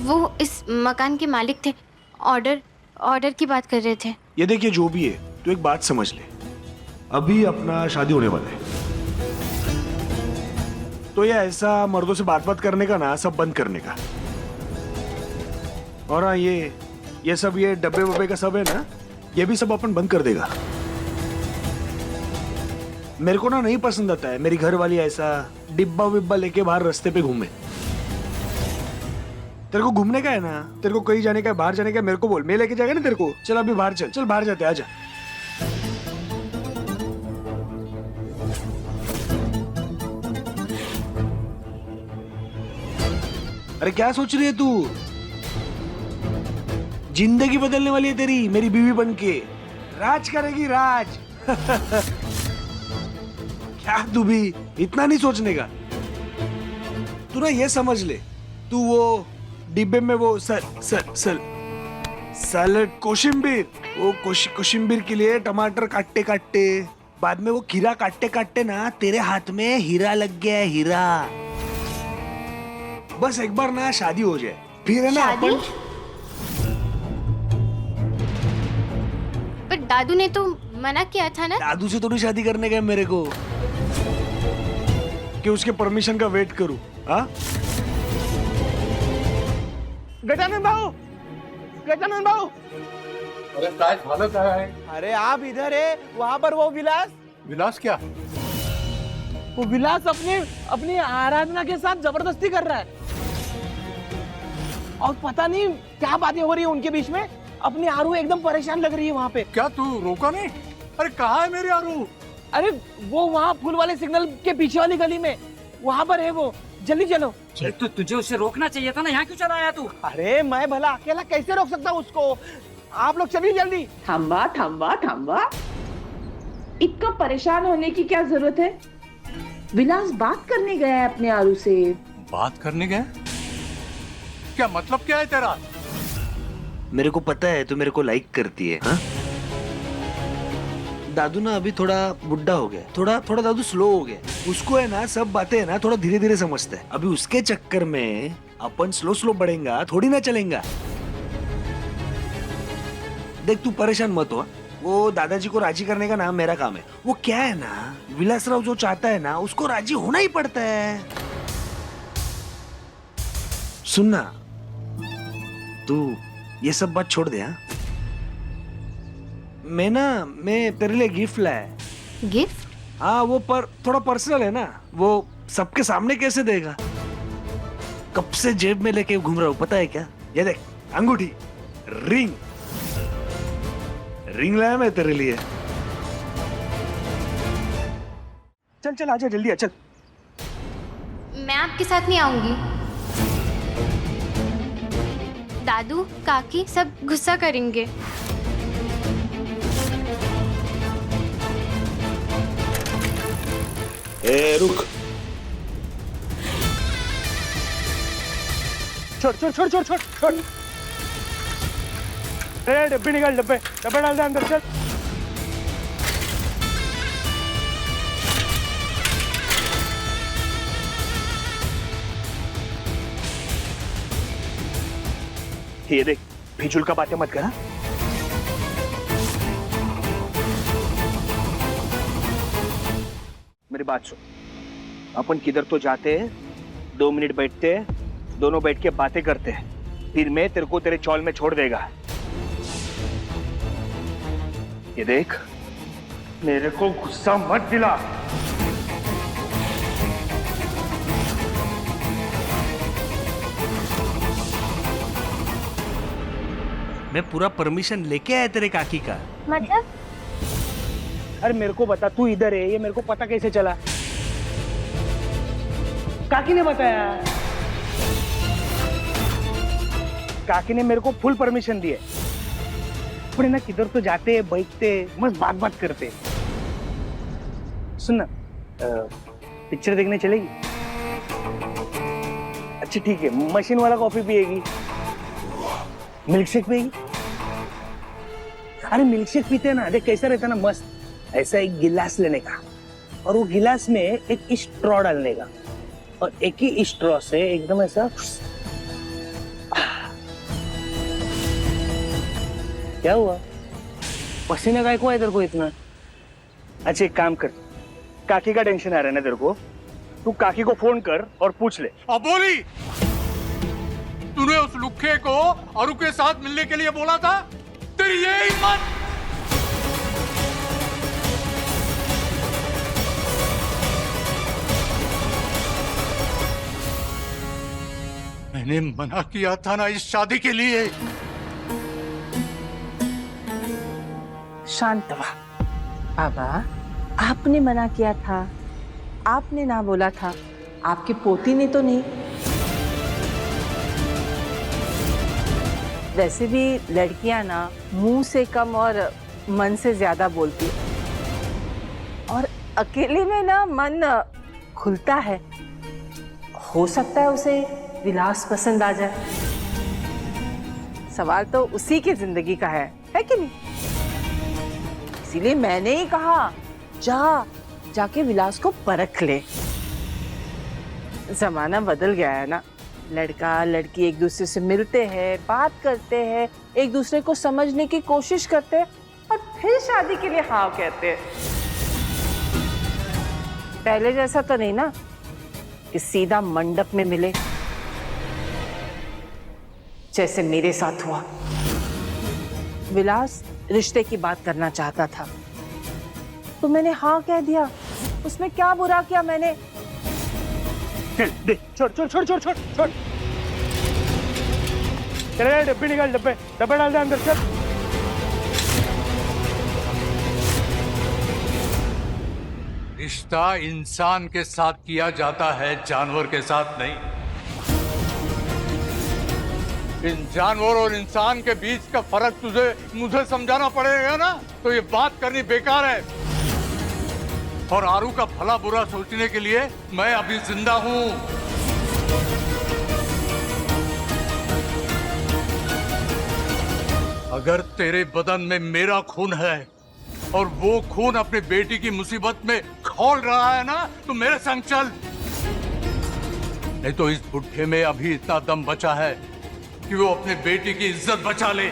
Speaker 5: वो इस मकान के मालिक थे, ऑर्डर की बात कर रहे थे।
Speaker 10: ये देखिए, जो भी है तो एक बात समझ ले, अभी अपना शादी होने वाला है, तो ये ऐसा मर्दों से बात करने का ना, सब बंद करने का। और हाँ, ये सब ये डब्बे वब्बे का सब है ना, ये भी सब अपन बंद कर देगा। मेरे को ना नहीं पसंद आता है मेरी घर वाली ऐसा डिब्बा विब्बा लेके बाहर रास्ते पे घूमे। तेरे को घूमने का है ना, तेरे को कहीं जाने का है, बाहर जाने का है, मेरे को बोल, मैं लेके जाएगा ना तेरे को। चल अभी बाहर चल बाहर जाते, आजा। अरे क्या सोच रही है तू? जिंदगी बदलने वाली है तेरी, मेरी बीवी बनके राज करेगी, राज। क्या तू भी इतना नहीं सोचने का? तू ना ये समझ ले, तू वो डिब्बे में वो सैलड कोशिम्बीर, वो कोशिम्बीर के लिए टमाटर काटते काटते, बाद में वो खीरा काटते काटते ना तेरे हाथ में हीरा लग गया है, हीरा। बस एक बार ना शादी हो जाए, फिर है ना अपन।
Speaker 5: पर दादू ने तो मना किया था ना।
Speaker 10: दादू से थोड़ी शादी करने का है मेरे को, कि उसके परमिशन का वेट करूं। हाँ,
Speaker 14: गजानन भाऊ, गजानन भाऊ।
Speaker 12: अरे काय झालं काय?
Speaker 14: अरे आप इधर है, वहाँ पर वो
Speaker 12: विलास क्या?
Speaker 14: वो विलास अपनी आराधना के साथ जबरदस्ती कर रहा है, और पता नहीं क्या बातें हो रही है उनके बीच में। अपनी आरू एकदम परेशान लग रही है वहाँ पे।
Speaker 12: क्या तू रोका नहीं? अरे कहाँ है मेरी आरू?
Speaker 14: अरे वो वहाँ फूल वाले सिग्नल के पीछे वाली गली में, वहाँ पर है वो। जल्दी चलो।
Speaker 15: तो तुझे उसे रोकना चाहिए था ना, यहाँ क्यों चला आया तू?
Speaker 14: अरे मैं भला अकेला कैसे रोक सकता हूँ उसको? आप लोग चलिए जल्दी।
Speaker 3: थांबा थांबा थांबा, इतना परेशान होने की क्या जरूरत है? विलास बात करने गया है अपने आरू से।
Speaker 12: बात करने गया? क्या मतलब क्या है तेरा?
Speaker 10: मेरे को पता है तू मेरे को लाइक करती है। हाँ? दादू ना अभी थोड़ा बुढ़ा हो गया, थोड़ा दादू स्लो हो गया। उसको है ना सब बातें है ना थोड़ा धीरे धीरे समझता है। अभी उसके चक्कर में अपन स्लो बढ़ेगा थोड़ी ना चलेगा। देख तू परेशान मत हो, वो दादाजी को राजी करने का नाम मेरा काम है। वो क्या है ना, विलासराव जो चाहता है ना उसको राजी होना ही पड़ता है। सुनना, तू ये सब बात छोड़ दे। हाँ, मैं तेरे लिए गिफ्ट लाया।
Speaker 5: गिफ्ट?
Speaker 10: हाँ, वो पर थोड़ा पर्सनल है ना, वो सबके सामने कैसे देगा? कब से जेब में लेके घूम रहा हूँ पता है क्या? ये देख, अंगूठी, रिंग लाया मैं तेरे लिए। चल आजा जल्दी आ, चल।
Speaker 5: मैं आपके साथ नहीं आऊंगी। दादू काकी सब गुस्सा करेंगे।
Speaker 10: ए रुक, छोड़। डब्बे निकाल, डब्बे डाल दे अंदर। चल ये देख, फिजूल का बातें मत करा। मेरी बात सुन, अपन किधर तो जाते हैं, 2 मिनट बैठते हैं, दोनों बैठ के बातें करते हैं, फिर मैं तेरे को तेरे चौल में छोड़ देगा। ये देख, मेरे को गुस्सा मत दिला। मैं पूरा परमिशन लेके आया तेरे काकी का।
Speaker 5: मतलब?
Speaker 10: अरे मेरे को बता, तू इधर है, ये मेरे को पता कैसे चला? काकी ने बताया। काकी ने मेरे को फुल परमिशन दी है। पर ना किधर तो जाते बैठते मस्त बात करते। सुन ना, पिक्चर देखने चलेगी? अच्छा ठीक है, मशीन वाला कॉफी पिएगी? मिल्क शेक पिएगी? अरे मिल्क शेक पीते हैं ना, देख कैसा रहता है ना, मस्त ऐसा एक गिलास लेने का और वो गिलास में एक स्ट्रॉ डालने का और एक ही स्ट्रॉ से एकदम ऐसा। क्या हुआ? पसीना काय को है तेरे को इतना? अच्छा एक काम कर, काकी का टेंशन आ रहा है ना तेरे को, तू काकी को फोन कर और पूछ ले।
Speaker 12: अब बोली, तूने उस लुक्खे को अरु के साथ मिलने के लिए बोला था? तेरी ये हिम्मत! मैंने मना किया था ना इस शादी के लिए।
Speaker 3: शांत हुआ बाबा, आपने मना किया था, आपने ना बोला था, आपकी पोती ने तो नहीं। वैसे भी लड़कियां ना मुंह से कम और मन से ज्यादा बोलती है और अकेले में ना मन खुलता है। हो सकता है उसे विलास पसंद आ जाए। सवाल तो उसी की जिंदगी का है कि नहीं? इसीलिए मैंने ही कहा जाके विलास को परख ले। जमाना बदल गया है ना, लड़का लड़की एक दूसरे से मिलते हैं, बात करते हैं, एक दूसरे को समझने की कोशिश करते हैं और फिर शादी के लिए हाँ कहते हैं। पहले जैसा तो नहीं ना कि सीधा मंडप में मिले, जैसे मेरे साथ हुआ। विलास रिश्ते की बात करना चाहता था तो मैंने हाँ कह दिया, उसमें क्या बुरा किया मैंने?
Speaker 10: चल दे, छोड़ छोड़ छोड़ छोड़ छोड़ छोड़। चल डब्बे निकाल, डब्बे डाल दे अंदर। चल
Speaker 12: रिश्ता इंसान के साथ किया जाता है, जानवर के साथ नहीं। इन जानवर और इंसान के बीच का फर्क मुझे समझाना पड़ेगा ना, तो ये बात करनी बेकार है। और आरू का भला बुरा सोचने के लिए मैं अभी जिंदा हूं। अगर तेरे बदन में मेरा खून है और वो खून अपनी बेटी की मुसीबत में खौल रहा है ना, तो मेरे संग चल। नहीं तो इस बुढ़े में अभी इतना दम बचा है कि वो अपने बेटी की इज्जत बचा ले।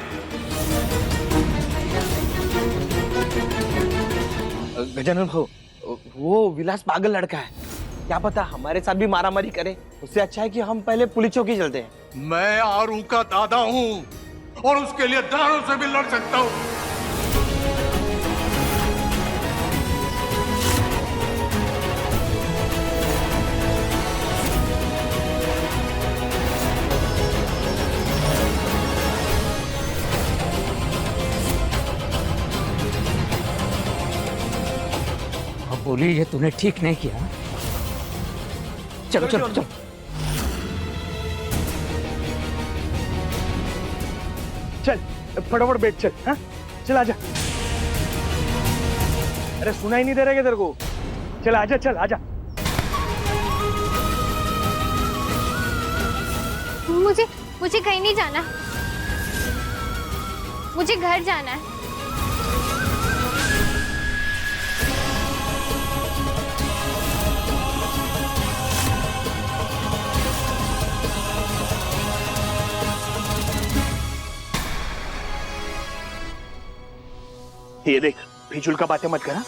Speaker 10: गजानन भाऊ, वो विलास पागल लड़का है, क्या पता हमारे साथ भी मारामारी करे। उससे अच्छा है कि हम पहले पुलिस चौकी चलते हैं।
Speaker 12: मैं आरू का दादा हूं और उसके लिए दानों से भी लड़ सकता हूं।
Speaker 15: बोली ये तूने ठीक नहीं किया। चलो चलो चलो।
Speaker 10: चल फटाफट बैठ, चल। हाँ चल आजा। अरे सुनाई नहीं दे रहा क्या तेरे को? चल आजा, चल आजा।
Speaker 5: मुझे कहीं नहीं जाना, मुझे घर जाना है।
Speaker 16: ये देख, फिजूल का बातें मत करा।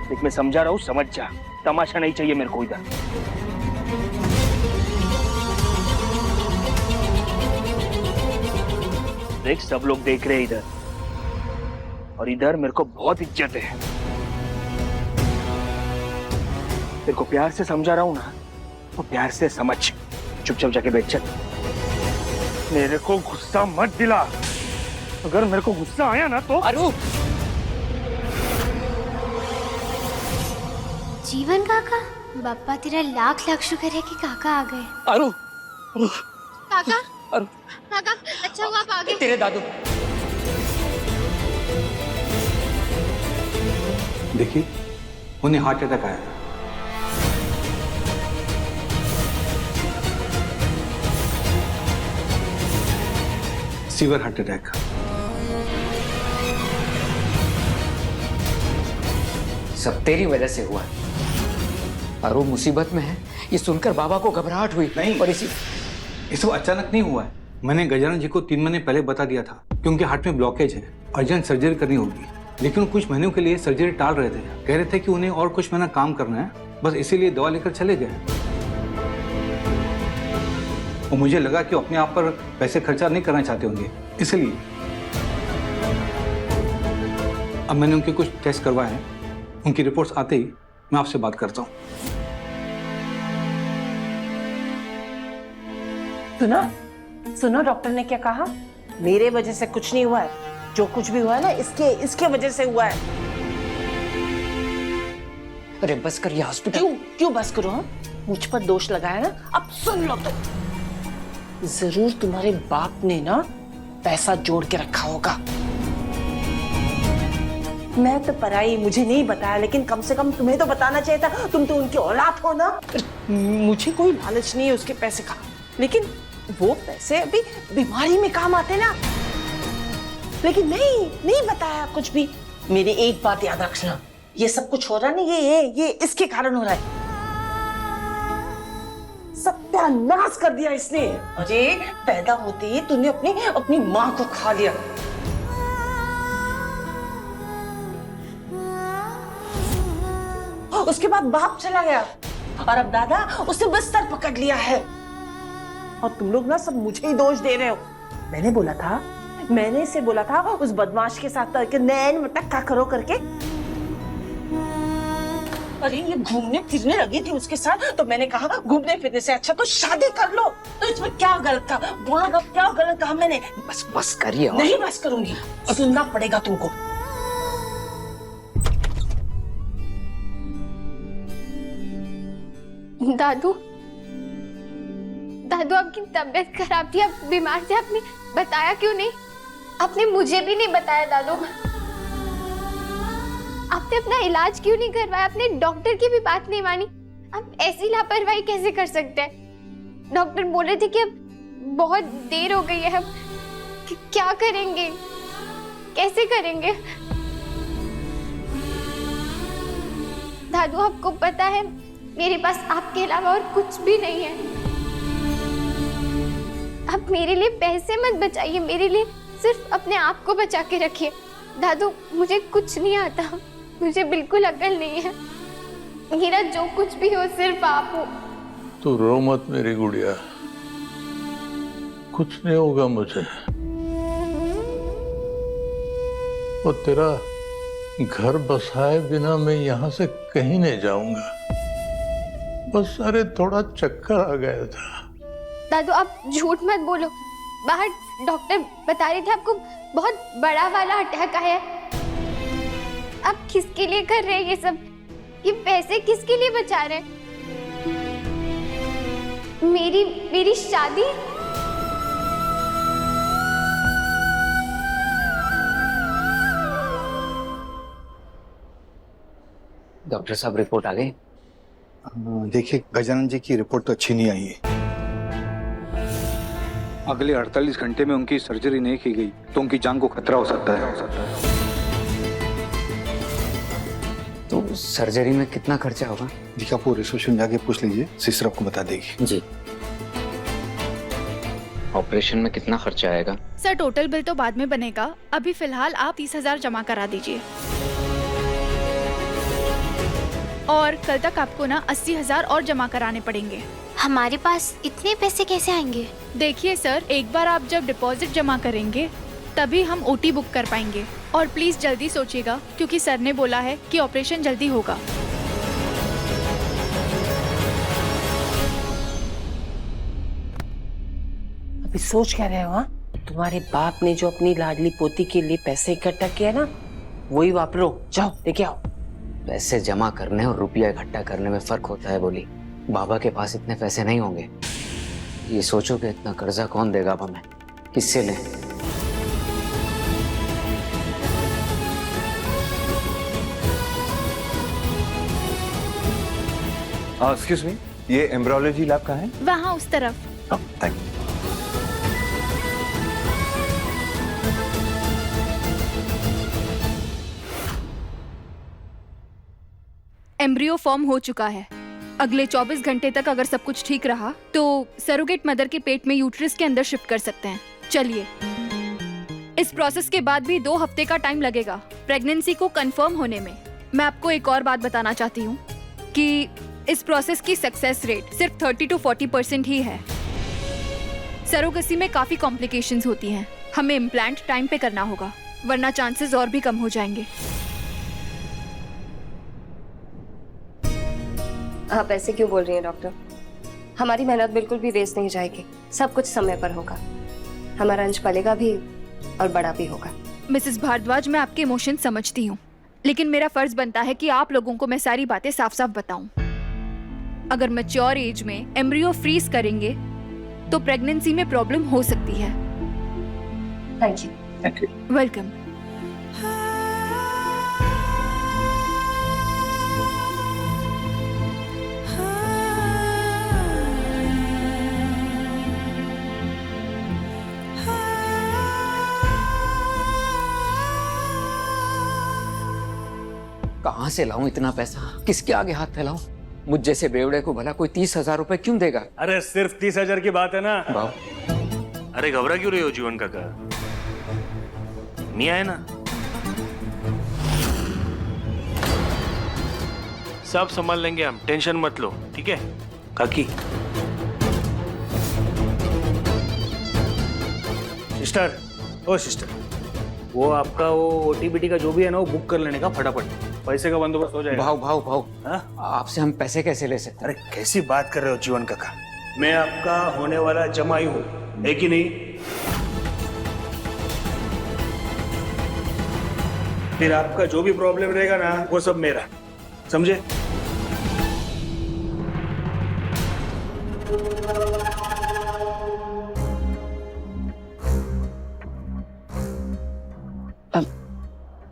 Speaker 16: देख मैं समझा रहा हूँ, समझ जा। तमाशा नहीं चाहिए मेरे को इधर। देख सब लोग देख रहे हैं इधर, और इधर मेरे को बहुत इज्जत है। तेरे को प्यार से समझा रहा हूँ ना, तो प्यार से समझ। चुपचाप जाके बैठ चल। मेरे को गुस्सा मत दिला। अगर मेरे को गुस्सा आया ना तो
Speaker 5: अरु! जीवन काका, बाप्पा तेरा लाख लाख शुक्र है कि काका आ गए।
Speaker 16: अरु!
Speaker 5: काका,
Speaker 16: अरु!
Speaker 5: काका अच्छा हुआ आप आ गए।
Speaker 16: तेरे दादू।
Speaker 11: देखिए, उन्हें हार्ट अटैक आया था। Severe heart attack.
Speaker 15: सब तेरी वजह से हुआ। और वो मुसीबत में है, ये सुनकर बाबा को घबराहट हुई।
Speaker 11: नहीं,
Speaker 15: और इसी
Speaker 11: ये सब अचानक नहीं हुआ है। मैंने गजानन जी को 3 महीने पहले बता दिया था कि उनके हार्ट में ब्लॉकेज है, अर्जेंट सर्जरी करनी होगी। लेकिन वो कुछ महीनों के लिए सर्जरी टाल रहे थे। कह रहे थे कि उन्हें और कुछ महीना काम करना है, बस इसीलिए दवा लेकर चले गए। और मुझे लगा कि अपने आप पर पैसे खर्चा नहीं करना चाहते होंगे, इसलिए अब मैंने उनके कुछ टेस्ट करवाए हैं। उनकी रिपोर्ट्स आते ही मैं आपसे बात करता हूँ।
Speaker 3: सुनो डॉक्टर ने क्या कहा? मेरे वजह से कुछ नहीं हुआ है। जो कुछ भी हुआ है ना, इसके वजह से हुआ है।
Speaker 15: अरे बस कर, ये हॉस्पिटल।
Speaker 3: क्यों बस करो? मुझ पर दोष लगाया ना, अब सुन लो तो। जरूर तुम्हारे बाप ने ना पैसा जोड़ के रखा होगा। मैं तो पराई, मुझे नहीं बताया, लेकिन कम से कम तुम्हें तो बताना चाहिए था। तुम तो उनकी औलाद हो ना। मुझे कोई लालच नहीं है उसके पैसे का, लेकिन वो पैसे अभी बीमारी में काम आते ना। लेकिन नहीं बताया कुछ भी। मेरी एक बात याद रखना, ये सब कुछ हो रहा नहीं, ये इसके कारण हो रहा है। सत्यानाश कर दिया इसने। अरे पैदा होते ही तूने अपनी माँ को खा लिया। उसके बाद बाप चला गया, और अब दादा उसने बिस्तर पकड़ लिया है। और तुम लोग ना सब मुझे ही दोष दे रहे हो। मैंने इसे बोला था उस बदमाश के साथ करके नैन मटक्का करो करके। अरे ये घूमने फिरने लगी थी उसके साथ, तो मैंने कहा घूमने फिरने से अच्छा तो शादी कर लो। तो इसमें क्या गलत कहा? बोलो ना, क्या गलत कहा मैंने?
Speaker 15: बस करिए।
Speaker 3: नहीं बस करूंगी, सुनना पड़ेगा तुमको।
Speaker 5: दादू आपकी तबीयत खराब थी, आप बीमार थे, आपने बताया क्यों नहीं? आपने मुझे भी नहीं बताया दादू। आपने अपना इलाज क्यों नहीं करवाया? आपने डॉक्टर की भी बात नहीं मानी। आप ऐसी लापरवाही कैसे कर सकते हैं? डॉक्टर बोल रहे थे कि अब बहुत देर हो गई है, हम क्या करेंगे, कैसे करेंगे? दादू आपको पता है मेरे पास आपके अलावा और कुछ भी नहीं है। आप मेरे लिए पैसे मत बचाइए, मेरे लिए सिर्फ अपने आप को बचा के रखिए। दादू मुझे कुछ नहीं आता, मुझे बिल्कुल अकल नहीं है। मेरा जो कुछ भी हो सिर्फ आप हो।
Speaker 12: तू रो मत मेरी गुड़िया, कुछ नहीं होगा मुझे। और तेरा घर बसाए बिना मैं यहाँ से कहीं नहीं जाऊंगा। बस अरे थोड़ा चक्कर आ गया था।
Speaker 5: दादू आप झूठ मत बोलो, बाहर डॉक्टर बता रहे थे आपको बहुत बड़ा वाला अटैक आया है। आप किसके लिए कर रहे हैं ये सब? ये पैसे किसके लिए बचा रहे हैं? मेरी शादी?
Speaker 15: डॉक्टर साहब रिपोर्ट आ गई?
Speaker 11: देखिए गजानन जी की रिपोर्ट तो अच्छी नहीं आई है। अगले 48 घंटे में उनकी सर्जरी नहीं की गई तो उनकी जान को खतरा हो सकता है।
Speaker 15: तो सर्जरी में कितना खर्चा होगा?
Speaker 11: जी आप वो रिसेप्शन जाके पूछ लीजिए, सिस्टर आपको बता देगी।
Speaker 15: जी।
Speaker 13: ऑपरेशन में कितना खर्चा आएगा?
Speaker 17: सर टोटल बिल तो बाद में बनेगा, अभी फिलहाल आप 30,000 जमा करा दीजिए और कल तक आपको ना 80,000 और जमा कराने पड़ेंगे।
Speaker 5: हमारे पास इतने पैसे कैसे आएंगे?
Speaker 17: देखिए सर, एक बार आप जब डिपॉजिट जमा करेंगे तभी हम ओटी बुक कर पाएंगे। और प्लीज जल्दी सोचिएगा क्योंकि सर ने बोला है कि ऑपरेशन जल्दी होगा।
Speaker 3: अभी सोच क्या रहे हो? हाँ, तुम्हारे बाप ने जो अपनी लाडली पोती के लिए पैसे इकट्ठा किया ना, वही वापरो। जाओ लेके आओ।
Speaker 15: पैसे जमा करने और रुपया इकट्ठा करने में फर्क होता है बोली। बाबा के पास इतने पैसे नहीं होंगे। ये सोचो कि इतना कर्जा कौन देगा अब हमें, किससे लें?
Speaker 7: एक्सक्यूज मी, ये एम्ब्रियोलॉजी लैब कहाँ है?
Speaker 17: वहाँ उस तरफ।
Speaker 7: Thank you.
Speaker 17: एम्ब्रियो फॉर्म हो चुका है। अगले 24 घंटे तक अगर सब कुछ ठीक रहा तो सरोगेट मदर के पेट में यूट्रस के अंदर शिफ्ट कर सकते हैं। चलिए, इस प्रोसेस के बाद भी 2 हफ्ते का टाइम लगेगा प्रेगनेंसी को कंफर्म होने में। मैं आपको एक और बात बताना चाहती हूँ कि इस प्रोसेस की सक्सेस रेट सिर्फ 30 to 40% ही है। सरोगेसी में काफी कॉम्प्लिकेशंस होती हैं। हमें इम्प्लांट टाइम पे करना होगा, वरना चांसेस और भी कम हो जाएंगे।
Speaker 4: आप ऐसे क्यों बोल रही हैं डॉक्टर? हमारी मेहनत बिल्कुल भी वेस्ट नहीं जाएगी। सब कुछ समय पर होगा। हमारा अंश पलेगा भी और बड़ा भी होगा।
Speaker 17: मिसेस भारद्वाज, मैं आपके इमोशन समझती हूँ, लेकिन मेरा फर्ज बनता है कि आप लोगों को मैं सारी बातें साफ साफ बताऊं। अगर मैच्योर एज में एम्ब्रियो फ्रीज करेंगे तो प्रेगनेंसी में प्रॉब्लम हो सकती है।
Speaker 4: Thank you.
Speaker 7: Thank you.
Speaker 17: Welcome.
Speaker 15: कहाँ से लाऊं इतना पैसा? किसके आगे हाथ फैलाऊं? मुझ जैसे बेवड़े को भला कोई 30,000 रुपए क्यों देगा?
Speaker 16: अरे सिर्फ 30,000 की बात है ना।
Speaker 15: बाबू,
Speaker 16: अरे घबरा क्यों रही हो जीवन काका? नहीं आए ना? सब संभाल लेंगे हम, टेंशन मत लो, ठीक है काकी? सिस्टर, ओ सिस्टर, वो आपका वो ओटीबीटी का जो भी है ना, वो बुक कर लेने का फटाफट। पैसे का बंदोबस्त हो जाएगा।
Speaker 15: भाव आपसे हम पैसे कैसे ले सकते?
Speaker 16: अरे कैसी बात कर रहे हो जीवन काका? मैं आपका होने वाला जमाई हूँ, है कि नहीं? फिर आपका जो भी प्रॉब्लम रहेगा ना, वो सब मेरा, समझे?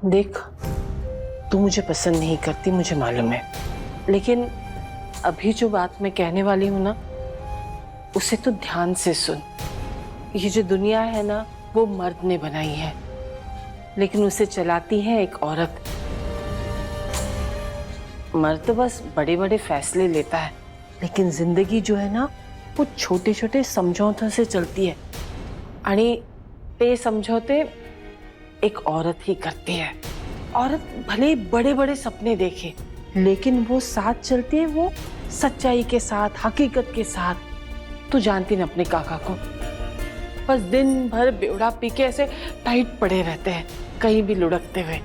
Speaker 3: देख, तू मुझे पसंद नहीं करती, मुझे मालूम है, लेकिन अभी जो बात मैं कहने वाली हूं ना, उसे तो ध्यान से सुन। ये जो दुनिया है ना, वो मर्द ने बनाई है, लेकिन उसे चलाती है एक औरत। मर्द तो बस बड़े बड़े फैसले लेता है, लेकिन जिंदगी जो है ना, वो छोटे छोटे समझौतों से चलती है। आणि ते समझौते एक औरत ही करती है। औरत भले बड़े बड़े सपने देखे, लेकिन वो साथ चलती है वो सच्चाई के साथ, हकीकत के साथ। तू जानती ना अपने काका को, बस दिन भर बेवड़ा पी के ऐसे टाइट पड़े रहते हैं, कहीं भी लुढ़कते हुए।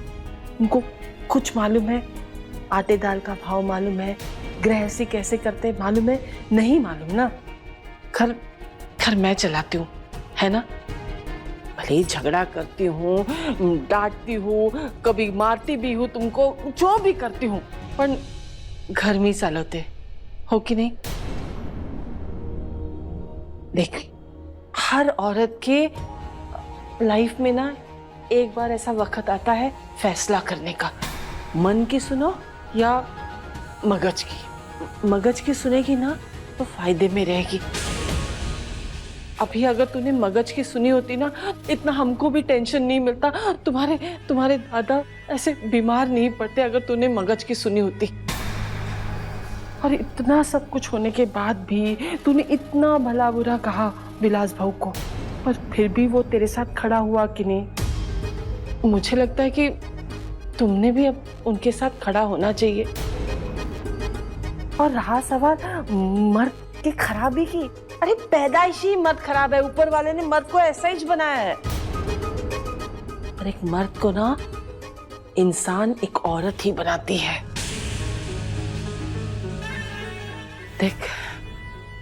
Speaker 3: उनको कुछ मालूम है? आटे दाल का भाव मालूम है? गृहस्थी कैसे करते मालूम है? नहीं मालूम ना। घर मैं चलाती हूँ, है ना? भले ही झगड़ा करती हूँ, डांटती हूँ, कभी मारती भी हूँ तुमको, जो भी करती हूँ, पर घर में चलाते हो कि नहीं? देख, हर औरत के लाइफ में ना एक बार ऐसा वक्त आता है फैसला करने का। मन की सुनो या मगज की? मगज की सुनेगी ना तो फायदे में रहेगी। अभी अगर तूने मगज की सुनी होती ना, इतना हमको भी टेंशन नहीं मिलता, तुम्हारे दादा ऐसे बीमार नहीं पड़ते अगर तूने मगज की सुनी होती। और इतना सब कुछ होने के बाद भी तूने इतना भला बुरा कहा, विलास भाऊ को, पर फिर भी वो तेरे साथ खड़ा हुआ कि नहीं। मुझे लगता है कि तुमने भी अब उनके साथ खड़ा होना चाहिए। और रहा सवाल मर्द की खराबी की, अरे पैदाइशी मर्द खराब है, ऊपर वाले ने मर्द को ऐसा ही बनाया है। और एक मर्द को ना इंसान एक औरत ही बनाती है। देख,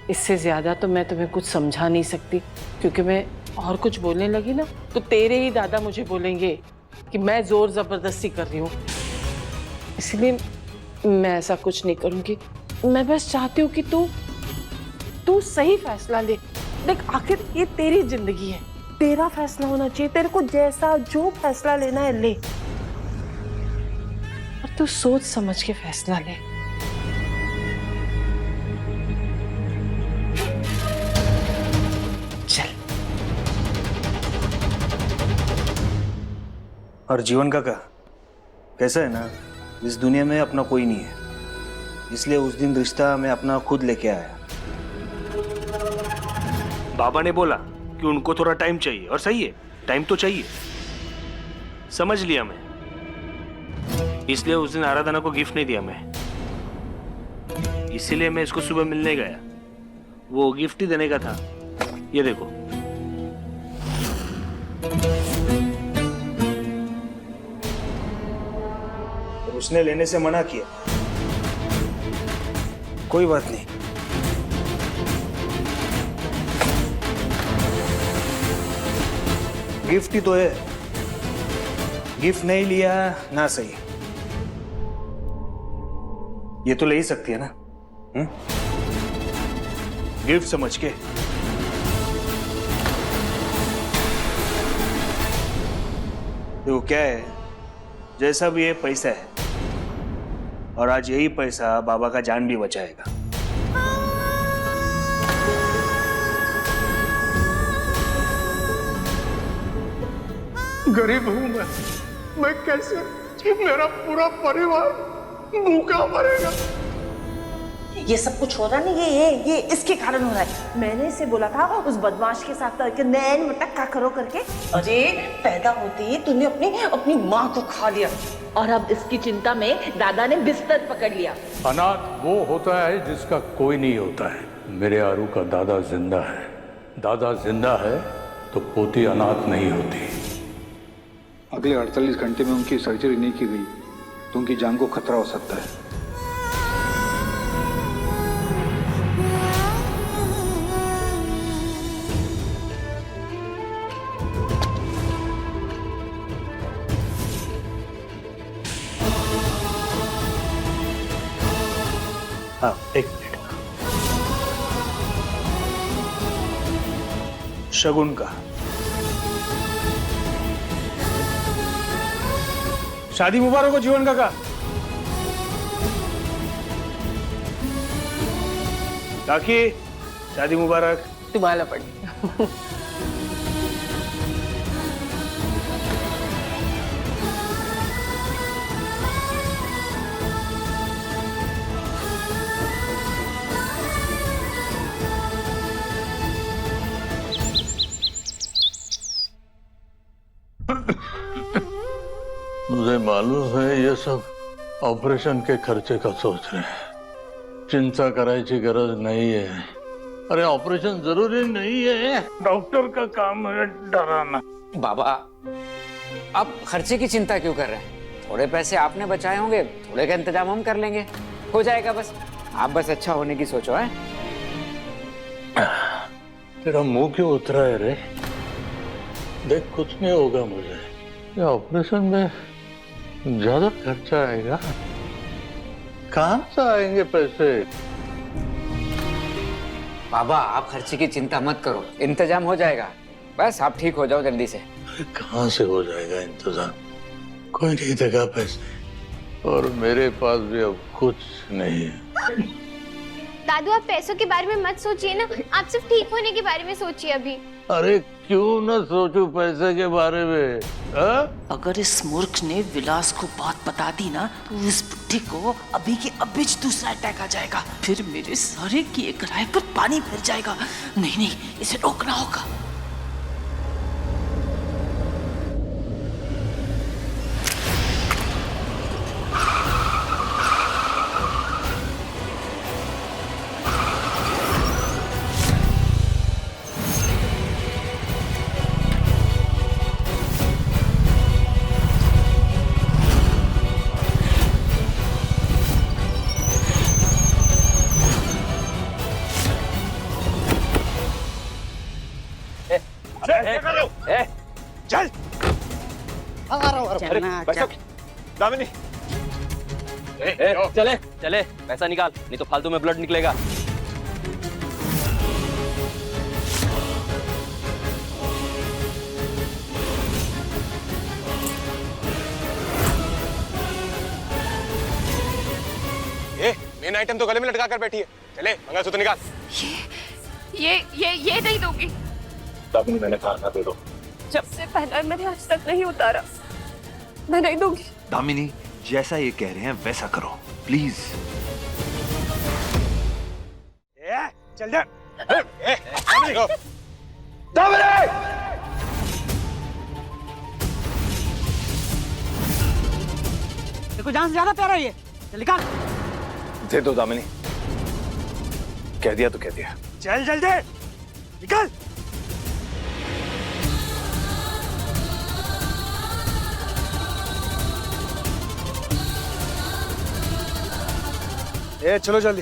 Speaker 3: इससे ज्यादा तो मैं तुम्हें कुछ समझा नहीं सकती, क्योंकि मैं और कुछ बोलने लगी ना तो तेरे ही दादा मुझे बोलेंगे कि मैं जोर जबरदस्ती कर रही हूँ। इसलिए मैं ऐसा कुछ नहीं करूंगी। मैं बस चाहती हूँ कि तू सही फैसला ले। देख, आखिर ये तेरी जिंदगी है, तेरा फैसला होना चाहिए। तेरे को जैसा जो फैसला लेना है ले, और तू सोच समझ के फैसला ले। चल।
Speaker 10: और जीवन का कैसा है ना, इस दुनिया में अपना कोई नहीं है, इसलिए उस दिन रिश्ता मैं अपना खुद लेके आया। बाबा ने बोला कि उनको थोड़ा टाइम चाहिए, और सही है, टाइम तो चाहिए, समझ लिया मैं। इसलिए उस दिन आराधना को गिफ्ट नहीं दिया मैं, इसीलिए मैं इसको सुबह मिलने गया। वो गिफ्ट ही देने का था, ये देखो। उसने लेने से मना किया। कोई बात नहीं, गिफ्ट ही तो है, गिफ्ट नहीं लिया ना सही, ये तो ले ही सकती है ना, गिफ्ट समझ के। देखो क्या है, जैसा भी ये पैसा है, और आज यही पैसा बाबा का जान भी बचाएगा।
Speaker 16: गरीब हूं मैं कैसे, मेरा पूरा परिवार भूखा मरेगा।
Speaker 3: ये सब कुछ हो रहा नहीं, ये इसके कारण हो रहा है। मैंने इसे बोला था उस बदमाश के साथ करके नैन मटक का करो करके। अरे पैदा होते ही तूने अपनी माँ को खा लिया, और अब इसकी चिंता में दादा ने बिस्तर पकड़ लिया।
Speaker 12: अनाथ वो होता है जिसका कोई नहीं होता है। मेरे आरू का दादा जिंदा है, दादा जिंदा है तो पोती अनाथ नहीं होती।
Speaker 11: अगले 48 घंटे में उनकी सर्जरी नहीं की गई तो उनकी जान को खतरा हो सकता है।
Speaker 10: हाँ, एक मिनट। शगुन का शादी मुबारक हो जीवन काका। काकी शादी मुबारक।
Speaker 3: तुम्हाला पण।
Speaker 12: मुझे मालूम है ये सब ऑपरेशन के खर्चे का सोच रहे हैं, चिंता करायची गरज नहीं है। अरे ऑपरेशन जरूरी नहीं है, डॉक्टर का काम है डराना।
Speaker 15: बाबा, आप खर्चे की चिंता क्यों कर रहे हैं? थोड़े पैसे आपने बचाए होंगे, थोड़े का इंतजाम हम कर लेंगे, हो जाएगा। बस आप बस अच्छा होने की सोचो। है
Speaker 12: तेरा मुंह क्यों उतरा है रे? देख, कुछ नहीं होगा मुझे। ये ऑपरेशन में ज्यादा खर्चा आएगा, कहाँ से आएंगे पैसे?
Speaker 15: बाबा, आप खर्चे की चिंता मत करो, इंतजाम हो जाएगा। बस आप ठीक हो जाओ जल्दी से।
Speaker 12: कहाँ से हो जाएगा इंतजाम? कोई नहीं देगा पैसे, और मेरे पास भी अब कुछ नहीं है।
Speaker 5: दादू, आप पैसों के बारे में मत सोचिए ना, आप सिर्फ ठीक होने के बारे में सोचिए अभी।
Speaker 12: अरे क्यों न सोचूं पैसे के बारे में?
Speaker 3: अगर इस मूर्ख ने विलास को बात बता दी ना तो इस बुढ़ी को अभी के अभी दूसरा अटैक आ जाएगा, फिर मेरे सारे किए कराए पर पानी फिर जाएगा। नहीं नहीं, इसे रोकना होगा।
Speaker 16: चल
Speaker 7: दामिनी, चले चले, पैसा निकाल, नहीं तो फालतू में ब्लड निकलेगा।
Speaker 16: मेन आइटम तो गले में लटका कर बैठी है। चले मंगलसूत्र निकाल।
Speaker 17: ये नहीं दूंगी।
Speaker 16: दामिनी मैंने कहा ना दे दो।
Speaker 17: जब से पहना मैंने आज तक नहीं उतारा, मैं नहीं दूंगी।
Speaker 10: दामिनी जैसा ये कह रहे हैं वैसा करो प्लीज।
Speaker 16: चल जा। दामिनी
Speaker 3: देखो जान से ज्यादा प्यारा है ये, चल निकाल।
Speaker 7: दे दो दामिनी, कह दिया तो कह दिया।
Speaker 16: चल जल्दी निकल। चलो जल्दी।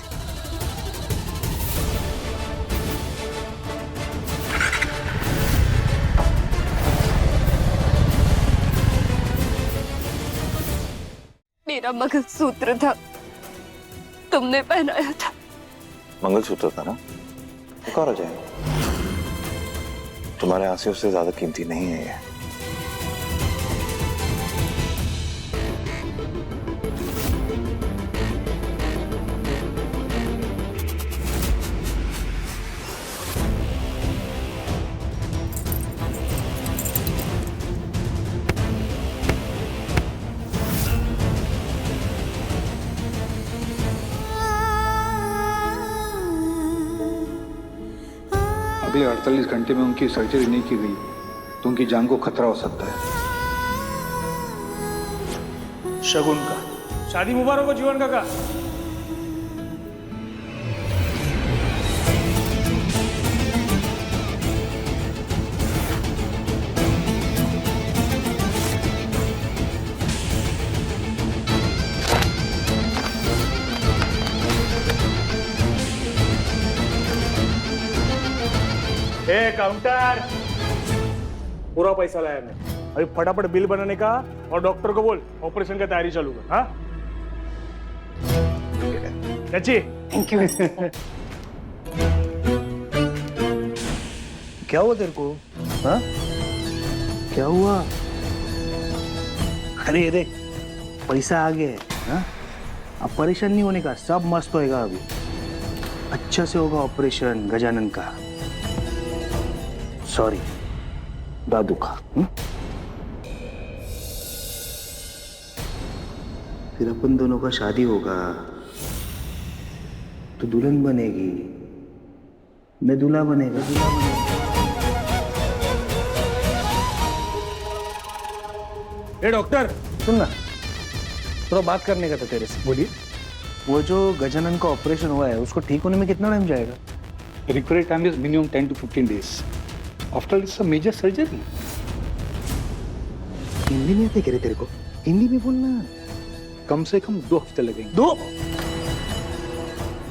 Speaker 17: मेरा मंगलसूत्र था, तुमने पहनाया था।
Speaker 7: मंगलसूत्र था ना, पुकारा जाए। तुम्हारे आंसू से ज्यादा कीमती नहीं है ये।
Speaker 11: अगले 48 घंटे में उनकी सर्जरी नहीं की गई तो उनकी जान को खतरा हो सकता है।
Speaker 16: शगुन का शादी मुबारक हो जीवन का। काउंटर, पूरा पैसा लाया मैं। अभी फटाफट बिल बनाने का और डॉक्टर को बोल ऑपरेशन का तैयारी चालू कर। हाँ चाची,
Speaker 3: थैंक यू।
Speaker 10: क्या हुआ तेरे को? हाँ क्या हुआ? अरे ये देख पैसा आ गया है। हाँ अब परेशान नहीं होने का, सब मस्त होएगा। अभी अच्छा से होगा ऑपरेशन गजानन का। सॉरी दादू का। फिर अपन दोनों का शादी होगा तो दुल्हन बनेगी, मैं दूल्हा बनेगा।
Speaker 16: ए डॉक्टर
Speaker 10: सुन ना, थोड़ा बात करने का था तेरे से।
Speaker 16: बोलिए।
Speaker 10: वो जो गजानन का ऑपरेशन हुआ है उसको ठीक होने में कितना टाइम जाएगा?
Speaker 11: Recovery time is minimum 10 to 15 days after this major surgery.
Speaker 10: Hindi में आते कह रहे तेरे को? हिंदी में बोलना।
Speaker 11: कम से कम 2 हफ्ते लगेंगे।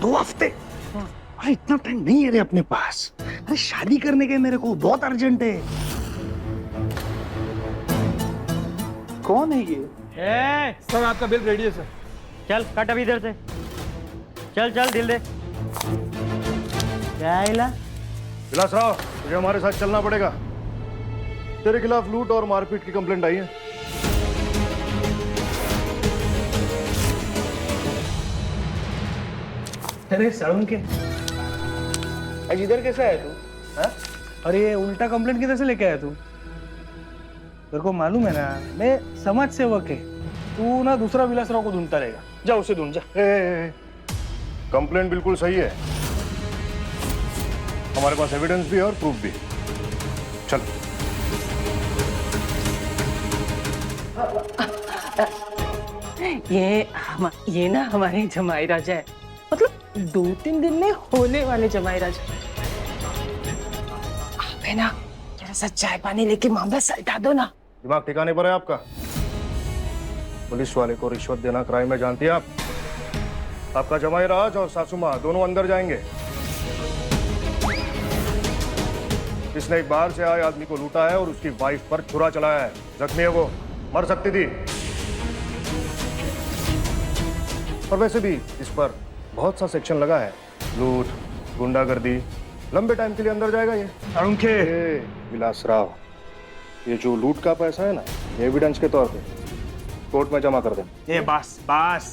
Speaker 10: 2 हफ्ते? अरे इतना टाइम नहीं है रे अपने पास। अरे शादी करने के मेरे को बहुत अर्जेंट है।
Speaker 11: कौन है ये?
Speaker 14: सर आपका बिल रेडी है सर।
Speaker 3: चल कट अभी इधर से। चल चल दिल दे। क्या आइला?
Speaker 16: विलासराव, तुझे हमारे साथ चलना पड़ेगा। तेरे खिलाफ लूट और मारपीट की कंप्लेंट आई है।
Speaker 10: अरे साउंड के आज इधर कैसे आया तू? हाँ?
Speaker 16: अरे ये उल्टा कंप्लेंट किधर से लेके आया तू? तेरे को मालूम है ना, मैं समाज सेवक है। तू ना दूसरा विलासराव को ढूंढता रहेगा। जा उसे ढूंढ जा।
Speaker 18: कंप्लेंट बिल्कुल सही है, हमारे पास एविडेंस भी है और प्रूफ भी। चल।
Speaker 3: ये ना हमारे जमाई राजा है, मतलब 2-3 दिन में होने वाले जमाई राजा। आप है ना थोड़ा सा चाय पानी लेके मामला सलटा दो ना।
Speaker 18: दिमाग ठिकाने पर है आपका? पुलिस वाले को रिश्वत देना क्राइम है, जानती है आप? आपका जमाई राज और सासू माँ दोनों अंदर जाएंगे। इसने एक बाहर से आए आदमी को लूटा है और उसकी वाइफ पर छुरा चलाया है। जख्मी है वो, मर सकती थी। और वैसे भी इस पर बहुत सा सेक्शन लगा है, लूट, गुंडागर्दी। लंबे टाइम के लिए अंदर जाएगा ये।
Speaker 16: अरुण के
Speaker 18: विलासराव, ये जो लूट का पैसा है ना, ये एविडेंस के तौर पे कोर्ट में जमा कर दें।
Speaker 16: ये बस बस,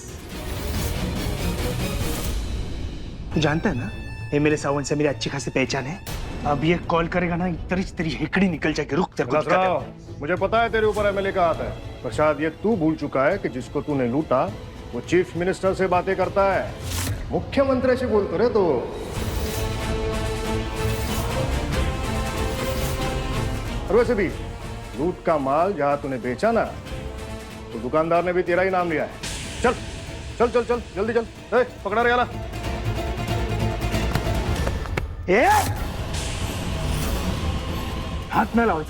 Speaker 16: तू जानता है ना, ये मेरे सावन से मेरी अच्छी खासी पहचान है। अब ये कॉल करेगा ना, तेरी हेकड़ी निकल जाएगी। रुक, तेरे को दिखाते हैं।
Speaker 18: मुझे पता है तेरे ऊपर एमएलए का हाथ है, पर शायद ये तू भूल चुका है कि जिसको तूने लूटा वो चीफ मिनिस्टर से बातें करता है, मुख्यमंत्री से बोलते रहे। तो और वैसे भी लूट का माल जहां तूने बेचा ना, तो दुकानदार ने भी तेरा ही नाम लिया है। चल चल चल चल, जल्दी चल। पकड़ा रे वाला।
Speaker 16: हाथ में लाओ,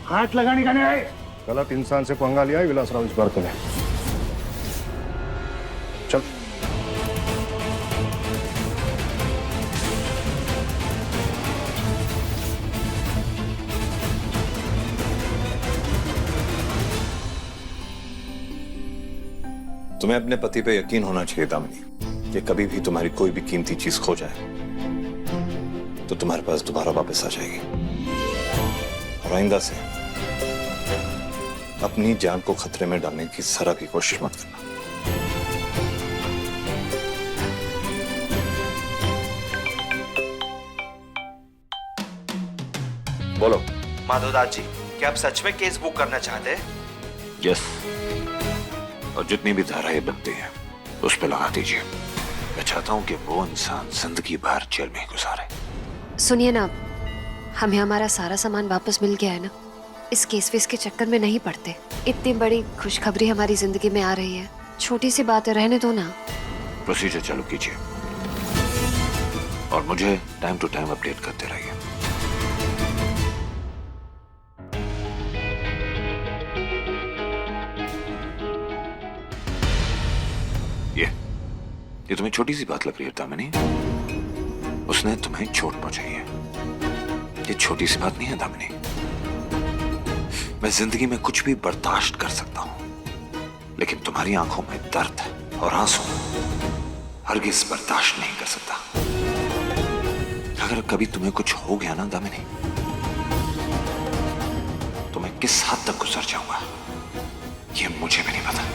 Speaker 16: हाथ लगाने का नहीं है।
Speaker 18: गलत इंसान से पंगा लिया है विलासराव इस बार तूने। चल।
Speaker 7: तुम्हें अपने पति पे यकीन होना चाहिए दामिनी, कि कभी भी तुम्हारी कोई भी कीमती चीज खो जाए तो तुम्हारे पास दोबारा वापस आ जाएगी। और आइंदा से अपनी जान को खतरे में डालने की जरा भी कोशिश मत करना। बोलो।
Speaker 10: माधवदास जी, क्या आप सच में केस बुक करना चाहते हैं?
Speaker 7: यस, और जितनी भी धाराएं बनती हैं उस पे लगा दीजिए। मैं चाहता हूं कि वो इंसान जिंदगी भर जेल में ही गुजारे।
Speaker 4: सुनिए ना, हमें हमारा सारा सामान वापस मिल गया है ना, इस केस वेस के चक्कर में नहीं पड़ते। इतनी बड़ी खुशखबरी हमारी जिंदगी में आ रही है, छोटी सी बात है, रहने दो ना।
Speaker 7: प्रोसीजर चालू कीजिए और मुझे टाइम टू टाइम अपडेट करते रहिए। ये तुम्हें छोटी सी बात लग रही है दामिनी? उसने तुम्हें चोट पहुंचाई है, ये छोटी सी बात नहीं है दामिनी। मैं जिंदगी में कुछ भी बर्दाश्त कर सकता हूं, लेकिन तुम्हारी आंखों में दर्द और आंसू हरगिज बर्दाश्त नहीं कर सकता। अगर कभी तुम्हें कुछ हो गया ना दामिनी, तो मैं किस हद तक गुजर जाऊंगा ये मुझे भी नहीं पता।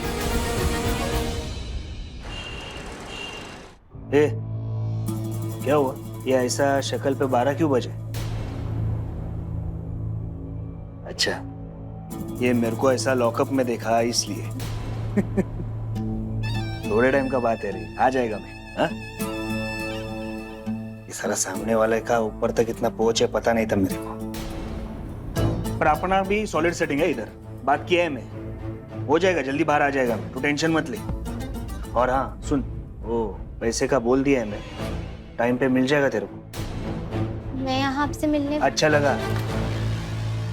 Speaker 16: क्या हुआ? ये ऐसा शक्ल पे 12 क्यों बजे? अच्छा, ये मेरे को ऐसा लॉकअप में देखा इसलिए। थोड़े टाइम का बात है रे, आ जाएगा मैं। हाँ? ये सारा सामने वाले का ऊपर तक इतना पहुंच है पता नहीं था मेरे को। पर अपना भी सॉलिड सेटिंग है इधर, बात किया है मैं, हो जाएगा, जल्दी बाहर आ जाएगा, तू टेंशन मत ले। और हाँ सुन, वो पैसे का बोल दिया है मैं, टाइम पे मिल जाएगा तेरे को।
Speaker 5: मैं यहाँ आपसे मिलने
Speaker 16: अच्छा लगा,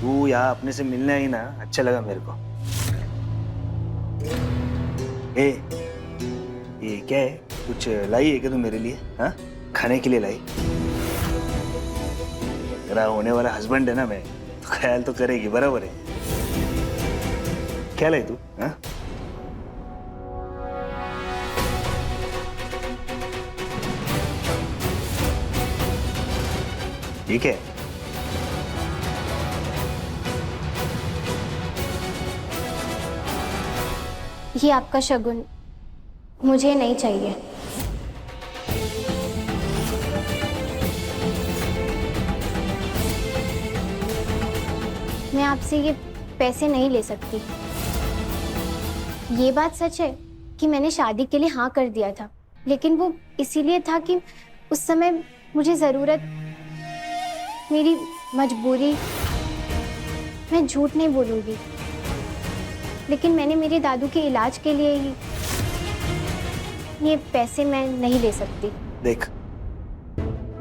Speaker 16: तू यहाँ अपने से मिलने आई ना, अच्छा लगा मेरे को। ये क्या है, कुछ लाई है क्या तू मेरे लिए? हाँ, खाने के लिए लाई? तेरा होने वाला हस्बैंड है ना मैं, तो ख्याल तो करेगी, बराबर है। क्या लाई तू? हाँ, ठीक है।
Speaker 5: ये आपका शगुन मुझे नहीं चाहिए। मैं आपसे ये पैसे नहीं ले सकती। ये बात सच है कि मैंने शादी के लिए हाँ कर दिया था, लेकिन वो इसीलिए था कि उस समय मुझे ज़रूरत, मेरी मजबूरी, मैं झूठ नहीं बोलूँगी, लेकिन मैंने मेरे दादू के इलाज के लिए ही ये पैसे मैं नहीं ले सकती।
Speaker 16: देख,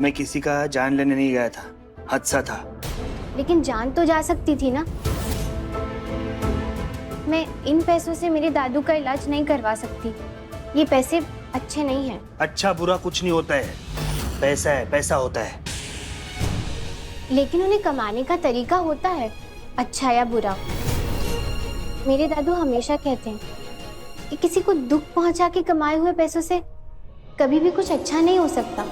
Speaker 16: मैं किसी का जान लेने नहीं गया था, हादसा था।
Speaker 5: लेकिन जान तो जा सकती थी ना। मैं इन पैसों से मेरे दादू का इलाज नहीं करवा सकती। ये पैसे अच्छे नहीं हैं।
Speaker 16: अच्छा बुरा कुछ नहीं होता है, पैसा है, पैसा होता है।
Speaker 5: लेकिन उन्हें कमाने का तरीका होता है, अच्छा या बुरा। मेरे दादू हमेशा कहते हैं कि किसी को दुख पहुंचा के कमाए हुए पैसों से कभी भी कुछ अच्छा नहीं हो सकता।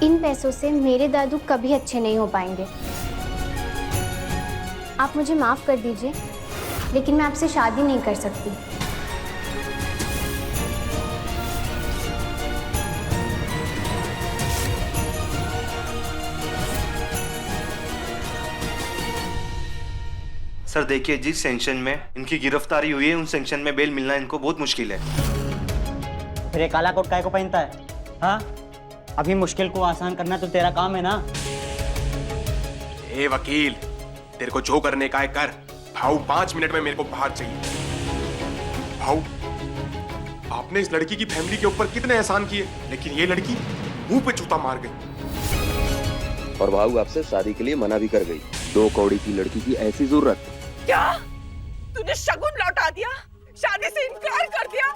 Speaker 5: इन पैसों से मेरे दादू कभी अच्छे नहीं हो पाएंगे। आप मुझे माफ कर दीजिए, लेकिन मैं आपसे शादी नहीं कर सकती।
Speaker 16: सर देखिए, जिस सेंक्शन में इनकी गिरफ्तारी हुई है उन सेंक्शन में बेल मिलना इनको बहुत मुश्किल है।
Speaker 19: फिर ये काला कोट काय को पहनता है? हाँ, अभी मुश्किल को आसान करना तो तेरा काम है ना।
Speaker 20: ए वकील, तेरे को जो करने का है कर। भाऊ 5 मिनट में मेरे को बाहर चाहिए। भाऊ, आपने इस लड़की की फैमिली के ऊपर कितने एहसान किए, लेकिन ये लड़की मुंह पे जूता मार गई।
Speaker 1: और भाऊ आपसे शादी के लिए मना भी कर गई। 2 कौड़ी की लड़की की ऐसी जरूरत?
Speaker 3: क्या तूने शगुन लौटा दिया, शादी से इनकार कर दिया?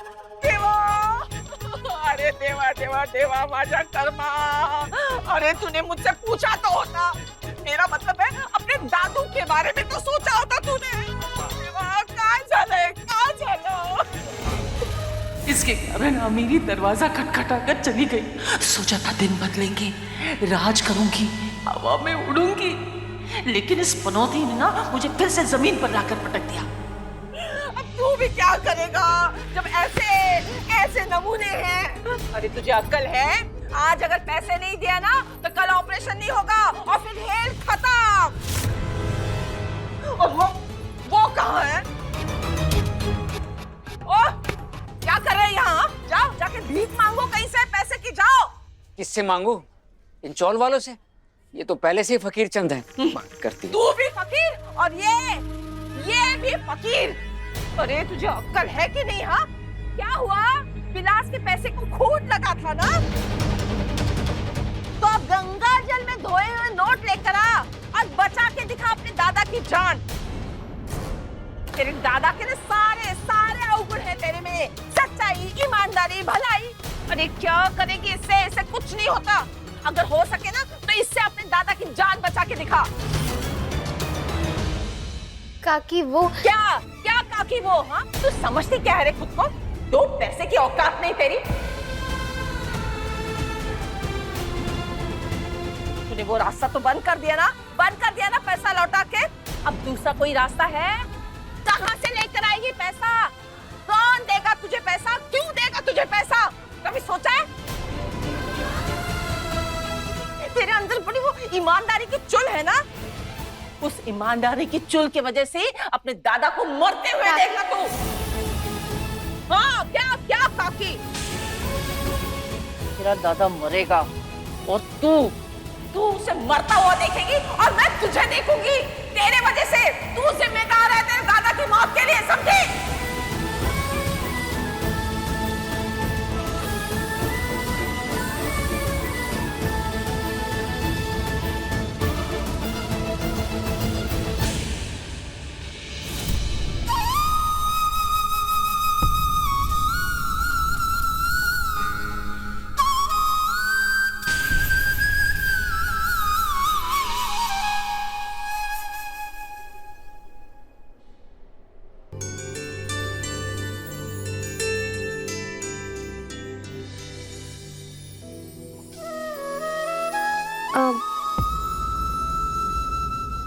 Speaker 3: देवा, अरे देवा देवा देवा माझा कर्मा। अरे तूने मुझसे पूछा तो होता। मेरा मतलब है अपने दादू के बारे में तो सोचा होता तूने। देवा, काय झालं?
Speaker 21: इसके कारण अमीरी दरवाजा खटखटा कर चली गई। सोचा था दिन बदलेंगे, राज करूंगी, हवा में उड़ूंगी, लेकिन इस पनौती ने ना मुझे फिर से जमीन पर लाकर पटक दिया।
Speaker 3: अब तू भी क्या करेगा जब ऐसे नमूने हैं? अरे तुझे अक्ल है? आज अगर पैसे नहीं दिया ना तो कल ऑपरेशन नहीं होगा और फिर हेल्थ खत्म। और वो कहाँ है? ओह, क्या कर रहे हैं यहाँ? जाओ जाके भीख मांगो कहीं से पैसे की। जाओ।
Speaker 15: किससे मांगू? इन चौल वालों से? ये तो पहले से ही फकीर चंद है। करती है।
Speaker 3: तू भी फकीर और ये भी फकीर। अरे तुझे अक्ल है कि नहीं? हाँ, क्या हुआ? विलास के पैसे को खून लगा था ना, तो अब गंगा जल में धोए हुए नोट लेकर आ और बचा के दिखा अपने दादा की जान। तेरे दादा के लिए सारे अवगुण है तेरे में, सच्चाई, ईमानदारी, भलाई। अरे क्या करेगी इससे? इससे कुछ नहीं होता। अगर हो सके ना तो इससे अपने दादा की जान बचा के दिखा।
Speaker 5: काकी वो
Speaker 3: क्या काकी वो? हाँ, तू समझती क्या है रे खुद को? 2 पैसे की औकात नहीं तेरी। तूने वो रास्ता तो बंद कर दिया ना पैसा लौटा के। अब दूसरा कोई रास्ता है? कहाँ से लेकर आएगी पैसा? कौन देगा तुझे पैसा? क्यों देगा तुझे पैसा? कभी सोचा है? तेरे अंदर बड़ी वो ईमानदारी की चुल है ना, उस ईमानदारी की चुल की वजह से अपने दादा को मरते हुए देखा तू। हाँ, क्या काकी? तेरा दादा मरेगा और तू उसे मरता हुआ देखेगी और मैं तुझे देखूंगी। तेरे वजह से तू जिम्मेदार है तेरे दादा की मौत के लिए, समझी?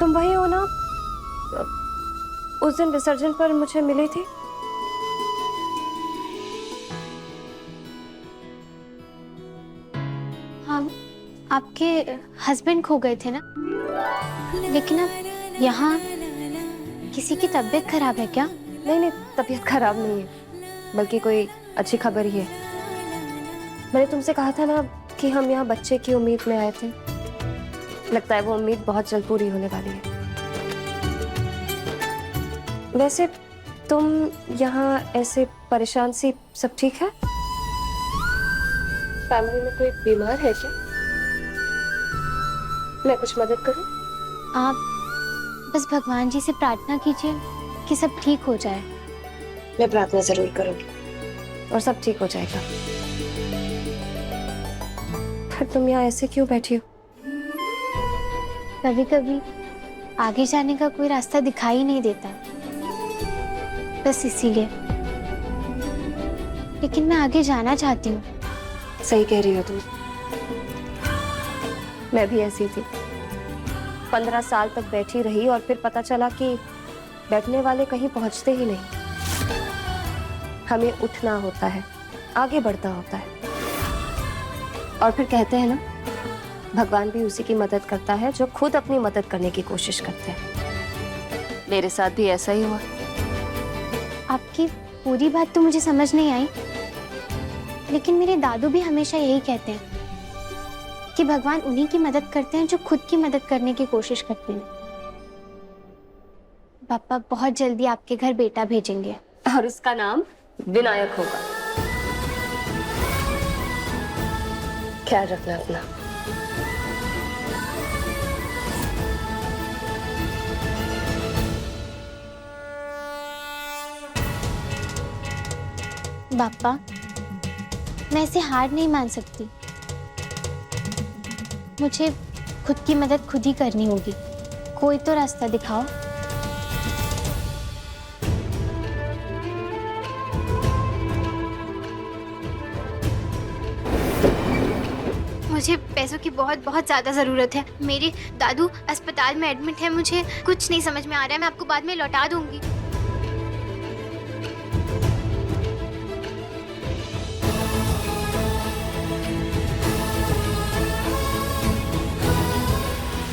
Speaker 4: तुम वही हो ना, उस दिन विसर्जन पर मुझे मिली थी?
Speaker 5: हाँ, आपके हस्बैंड खो गए थे ना, लेकिन अब यहाँ किसी की तबीयत खराब है क्या?
Speaker 4: नहीं, तबीयत खराब नहीं है, बल्कि कोई अच्छी खबर ही है। मैंने तुमसे कहा था ना कि हम यहाँ बच्चे की उम्मीद में आए थे। लगता है वो उम्मीद बहुत जल्द पूरी होने वाली है। वैसे तुम यहाँ ऐसे परेशान सी, सब ठीक है? फैमिली में कोई बीमार है क्या? मैं कुछ मदद करूं?
Speaker 5: आप बस भगवान जी से प्रार्थना कीजिए कि सब ठीक हो जाए।
Speaker 4: मैं प्रार्थना जरूर करूंगी और सब ठीक हो जाएगा। फिर तुम यहाँ ऐसे क्यों बैठी हो?
Speaker 5: कभी कभी आगे जाने का कोई रास्ता दिखाई नहीं देता, बस इसीलिए। लेकिन मैं आगे जाना चाहती हूँ।
Speaker 4: सही कह रही हो तुम। मैं भी ऐसी थी, 15 साल तक बैठी रही और फिर पता चला कि बैठने वाले कहीं पहुंचते ही नहीं। हमें उठना होता है, आगे बढ़ना होता है। और फिर कहते हैं ना, भगवान भी उसी की मदद करता है जो खुद अपनी मदद करने की कोशिश करते हैं। मेरे साथ भी ऐसा ही हुआ।
Speaker 5: आपकी पूरी बात तो मुझे समझ नहीं आई, लेकिन मेरे दादू भी हमेशा यही कहते हैं कि भगवान उन्हीं की मदद करते हैं जो खुद की मदद करने की कोशिश करते हैं। पापा बहुत जल्दी आपके घर बेटा भेजेंगे
Speaker 4: और उसका नाम विनायक होगा। ख्याल रखना अपना।
Speaker 5: पापा, मैं इसे हार नहीं मान सकती। मुझे खुद की मदद खुद ही करनी होगी। कोई तो रास्ता दिखाओ। मुझे पैसों की बहुत बहुत ज्यादा जरूरत है। मेरे दादू अस्पताल में एडमिट है। मुझे कुछ नहीं समझ में आ रहा है। मैं आपको बाद में लौटा दूंगी।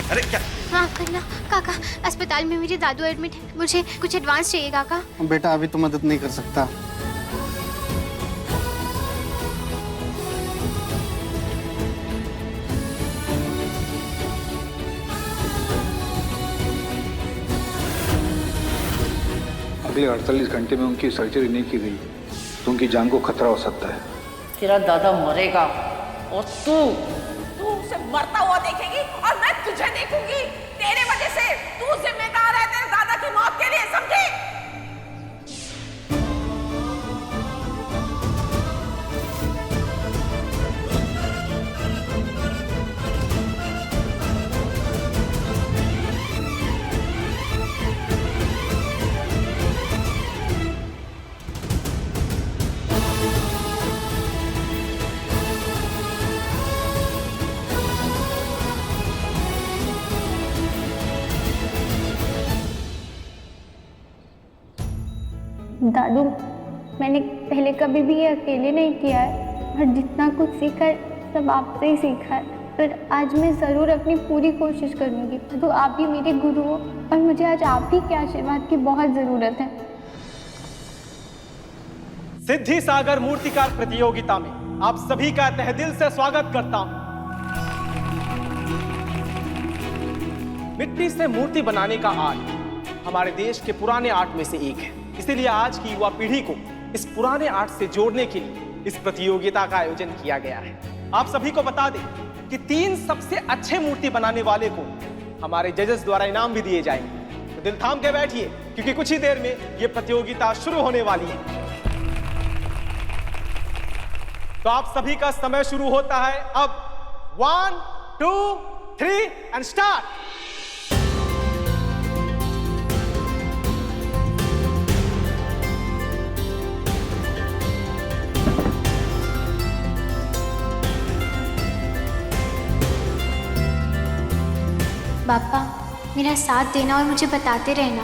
Speaker 16: अरे क्या?
Speaker 5: माफ करना काका, अस्पताल में मेरे दादू एडमिट है। मुझे कुछ एडवांस चाहिए काका।
Speaker 2: बेटा अभी तो मदद नहीं कर सकता।
Speaker 11: अगले 48 घंटे में उनकी सर्जरी नहीं की गई तो उनकी जान को खतरा हो सकता है।
Speaker 3: तेरा दादा मरेगा और तू उसे मरता हुआ देखेगी और मैं तुझे देखूंगी। तेरे वजह से तू जिम्मेदार है तेरे दादा की मौत के लिए, समझे?
Speaker 5: दादू, मैंने पहले कभी भी ये अकेले नहीं किया है और जितना कुछ सीखा है सब आपसे ही सीखा है। पर आज मैं ज़रूर अपनी पूरी कोशिश करूँगी। दादू, आप भी मेरे गुरु हो और मुझे आज आप ही के आशीर्वाद की बहुत ज़रूरत है।
Speaker 22: सिद्धि सागर मूर्तिकार प्रतियोगिता में आप सभी का तहे दिल से स्वागत करता हूं। मिट्टी से मूर्ति बनाने का आर्ट हमारे देश के पुराने आर्ट में से एक है। इसीलिए आज की युवा पीढ़ी को इस पुराने आर्ट से जोड़ने के लिए इस प्रतियोगिता का आयोजन किया गया है। आप सभी को बता दें कि 3 सबसे अच्छे मूर्ति बनाने वाले को हमारे जजेस द्वारा इनाम भी दिए जाएंगे। तो दिल थाम के बैठिए, क्योंकि कुछ ही देर में यह प्रतियोगिता शुरू होने वाली है। तो आप सभी का समय शुरू होता है अब। 1, 2, 3 एंड स्टार्ट।
Speaker 5: पापा, मेरा साथ देना और मुझे बताते रहना।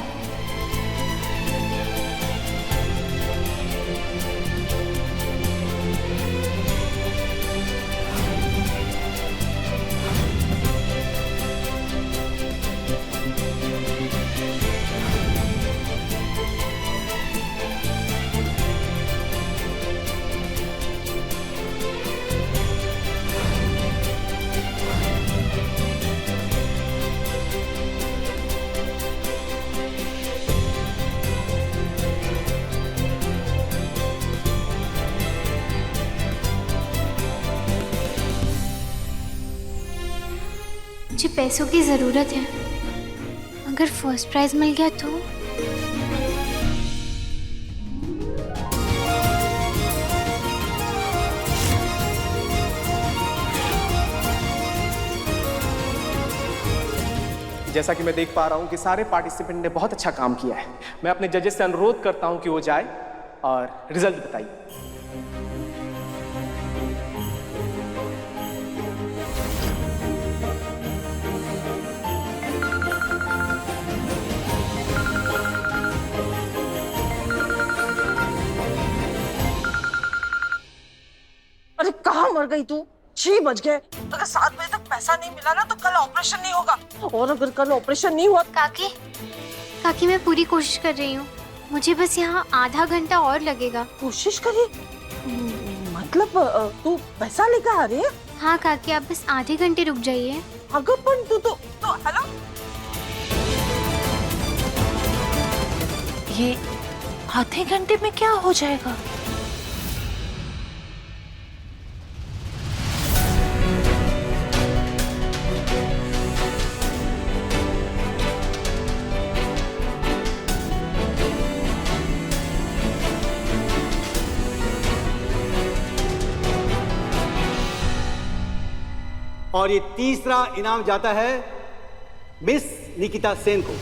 Speaker 5: मुझे पैसों की ज़रूरत है। अगर फर्स्ट प्राइज मिल गया तो?
Speaker 22: जैसा कि मैं देख पा रहा हूं कि सारे पार्टिसिपेंट ने बहुत अच्छा काम किया है। मैं अपने जजेस से अनुरोध करता हूं कि वो जाए और रिजल्ट बताइए।
Speaker 3: अरे कहाँ मर गई तू? 6 बज गए। अगर 7 बजे तक पैसा नहीं मिला ना तो कल ऑपरेशन नहीं होगा। और अगर कल ऑपरेशन नहीं हुआ
Speaker 5: काकी मैं पूरी कोशिश कर रही हूँ। मुझे बस यहाँ आधा घंटा और लगेगा।
Speaker 3: कोशिश करिए मतलब तू पैसा लेकर आ रही है?
Speaker 5: हाँ काकी, आप बस आधे घंटे रुक जाइए।
Speaker 3: अगर पण तू तो हेलो,
Speaker 21: ये आधे घंटे में क्या हो जाएगा?
Speaker 6: और ये तीसरा इनाम जाता है मिस निकिता सेन को,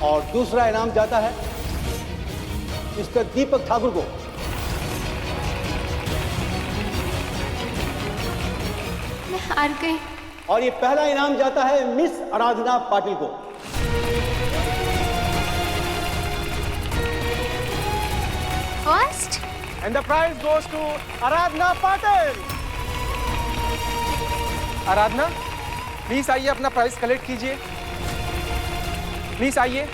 Speaker 6: और दूसरा इनाम जाता है मिस्टर दीपक ठाकुर को।
Speaker 5: मैं हार गई।
Speaker 6: और ये पहला इनाम जाता है मिस आराधना पाटिल को।
Speaker 5: First
Speaker 22: And the prize goes to Aradhana Patil. Aradhana, please आइए, अपना प्राइज कलेक्ट कीजिए। प्लीज आइए।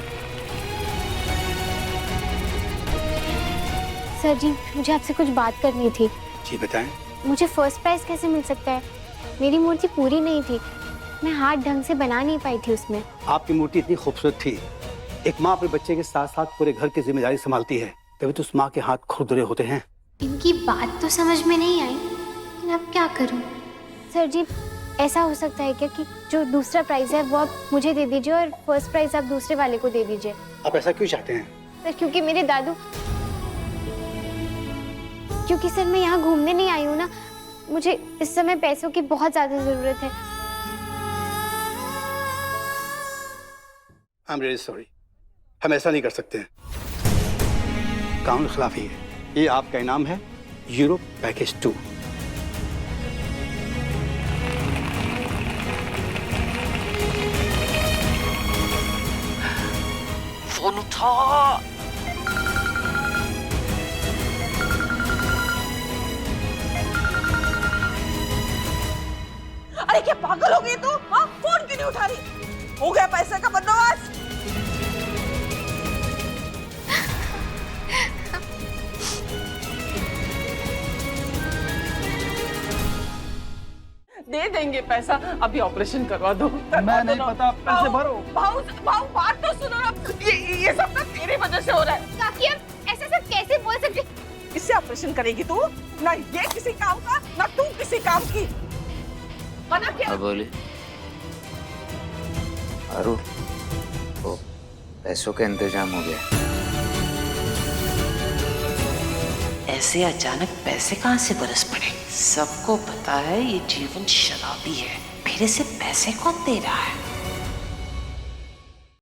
Speaker 5: सर जी, मुझे आपसे कुछ बात करनी थी।
Speaker 6: जी बताएं।
Speaker 5: मुझे फर्स्ट प्राइज कैसे मिल सकता है? मेरी मूर्ति पूरी नहीं थी, मैं हाथ ढंग से बना नहीं पाई थी उसमें।
Speaker 6: आपकी मूर्ति इतनी खूबसूरत थी। एक माँ अपने बच्चे के साथ साथ पूरे घर की जिम्मेदारी संभालती है, तभी तो उस माँ के हाथ खुरदुरे होते हैं।
Speaker 5: इनकी बात तो समझ में नहीं आई, लेकिन अब क्या करूं? सर जी, ऐसा हो सकता है क्या कि जो दूसरा प्राइज है वो आप मुझे दे दीजिए और फर्स्ट प्राइज आप दूसरे वाले को दे दीजिए?
Speaker 6: आप ऐसा क्यों चाहते हैं?
Speaker 5: सर, क्योंकि मेरे दादू, क्योंकि सर मैं यहाँ घूमने नहीं आई हूँ ना, मुझे इस समय पैसों की बहुत ज्यादा जरूरत है।
Speaker 6: I'm really sorry, हम ऐसा नहीं कर सकते हैं, कानून खिलाफी है। ये आपका इनाम है, यूरोप पैकेज 2।
Speaker 21: फोन उठा।
Speaker 3: अरे क्या पागल हो गई तू? हाँ, फोन क्यों नहीं उठा रही? हो गया पैसे का बंदोबस्त? दे देंगे पैसा, अभी ऑपरेशन करवा दो।
Speaker 22: मैं नहीं पता, पैसे भरो।
Speaker 3: भाऊ बात तो सुनो ना, ये सब ना तेरी वजह से हो रहा है।
Speaker 5: काकी, अब ऐसा सब कैसे बोल सकते?
Speaker 3: इससे ऑपरेशन करेगी तू? ना ये किसी काम का, ना तू किसी काम की। मना क्या?
Speaker 15: बोली अरु, वो पैसों का इंतजाम हो गया।
Speaker 21: ऐसे अचानक पैसे कहाँ से बरस पड़े? सबको पता है ये जीवन शराबी है, मेरे से पैसे कौन दे रहा है?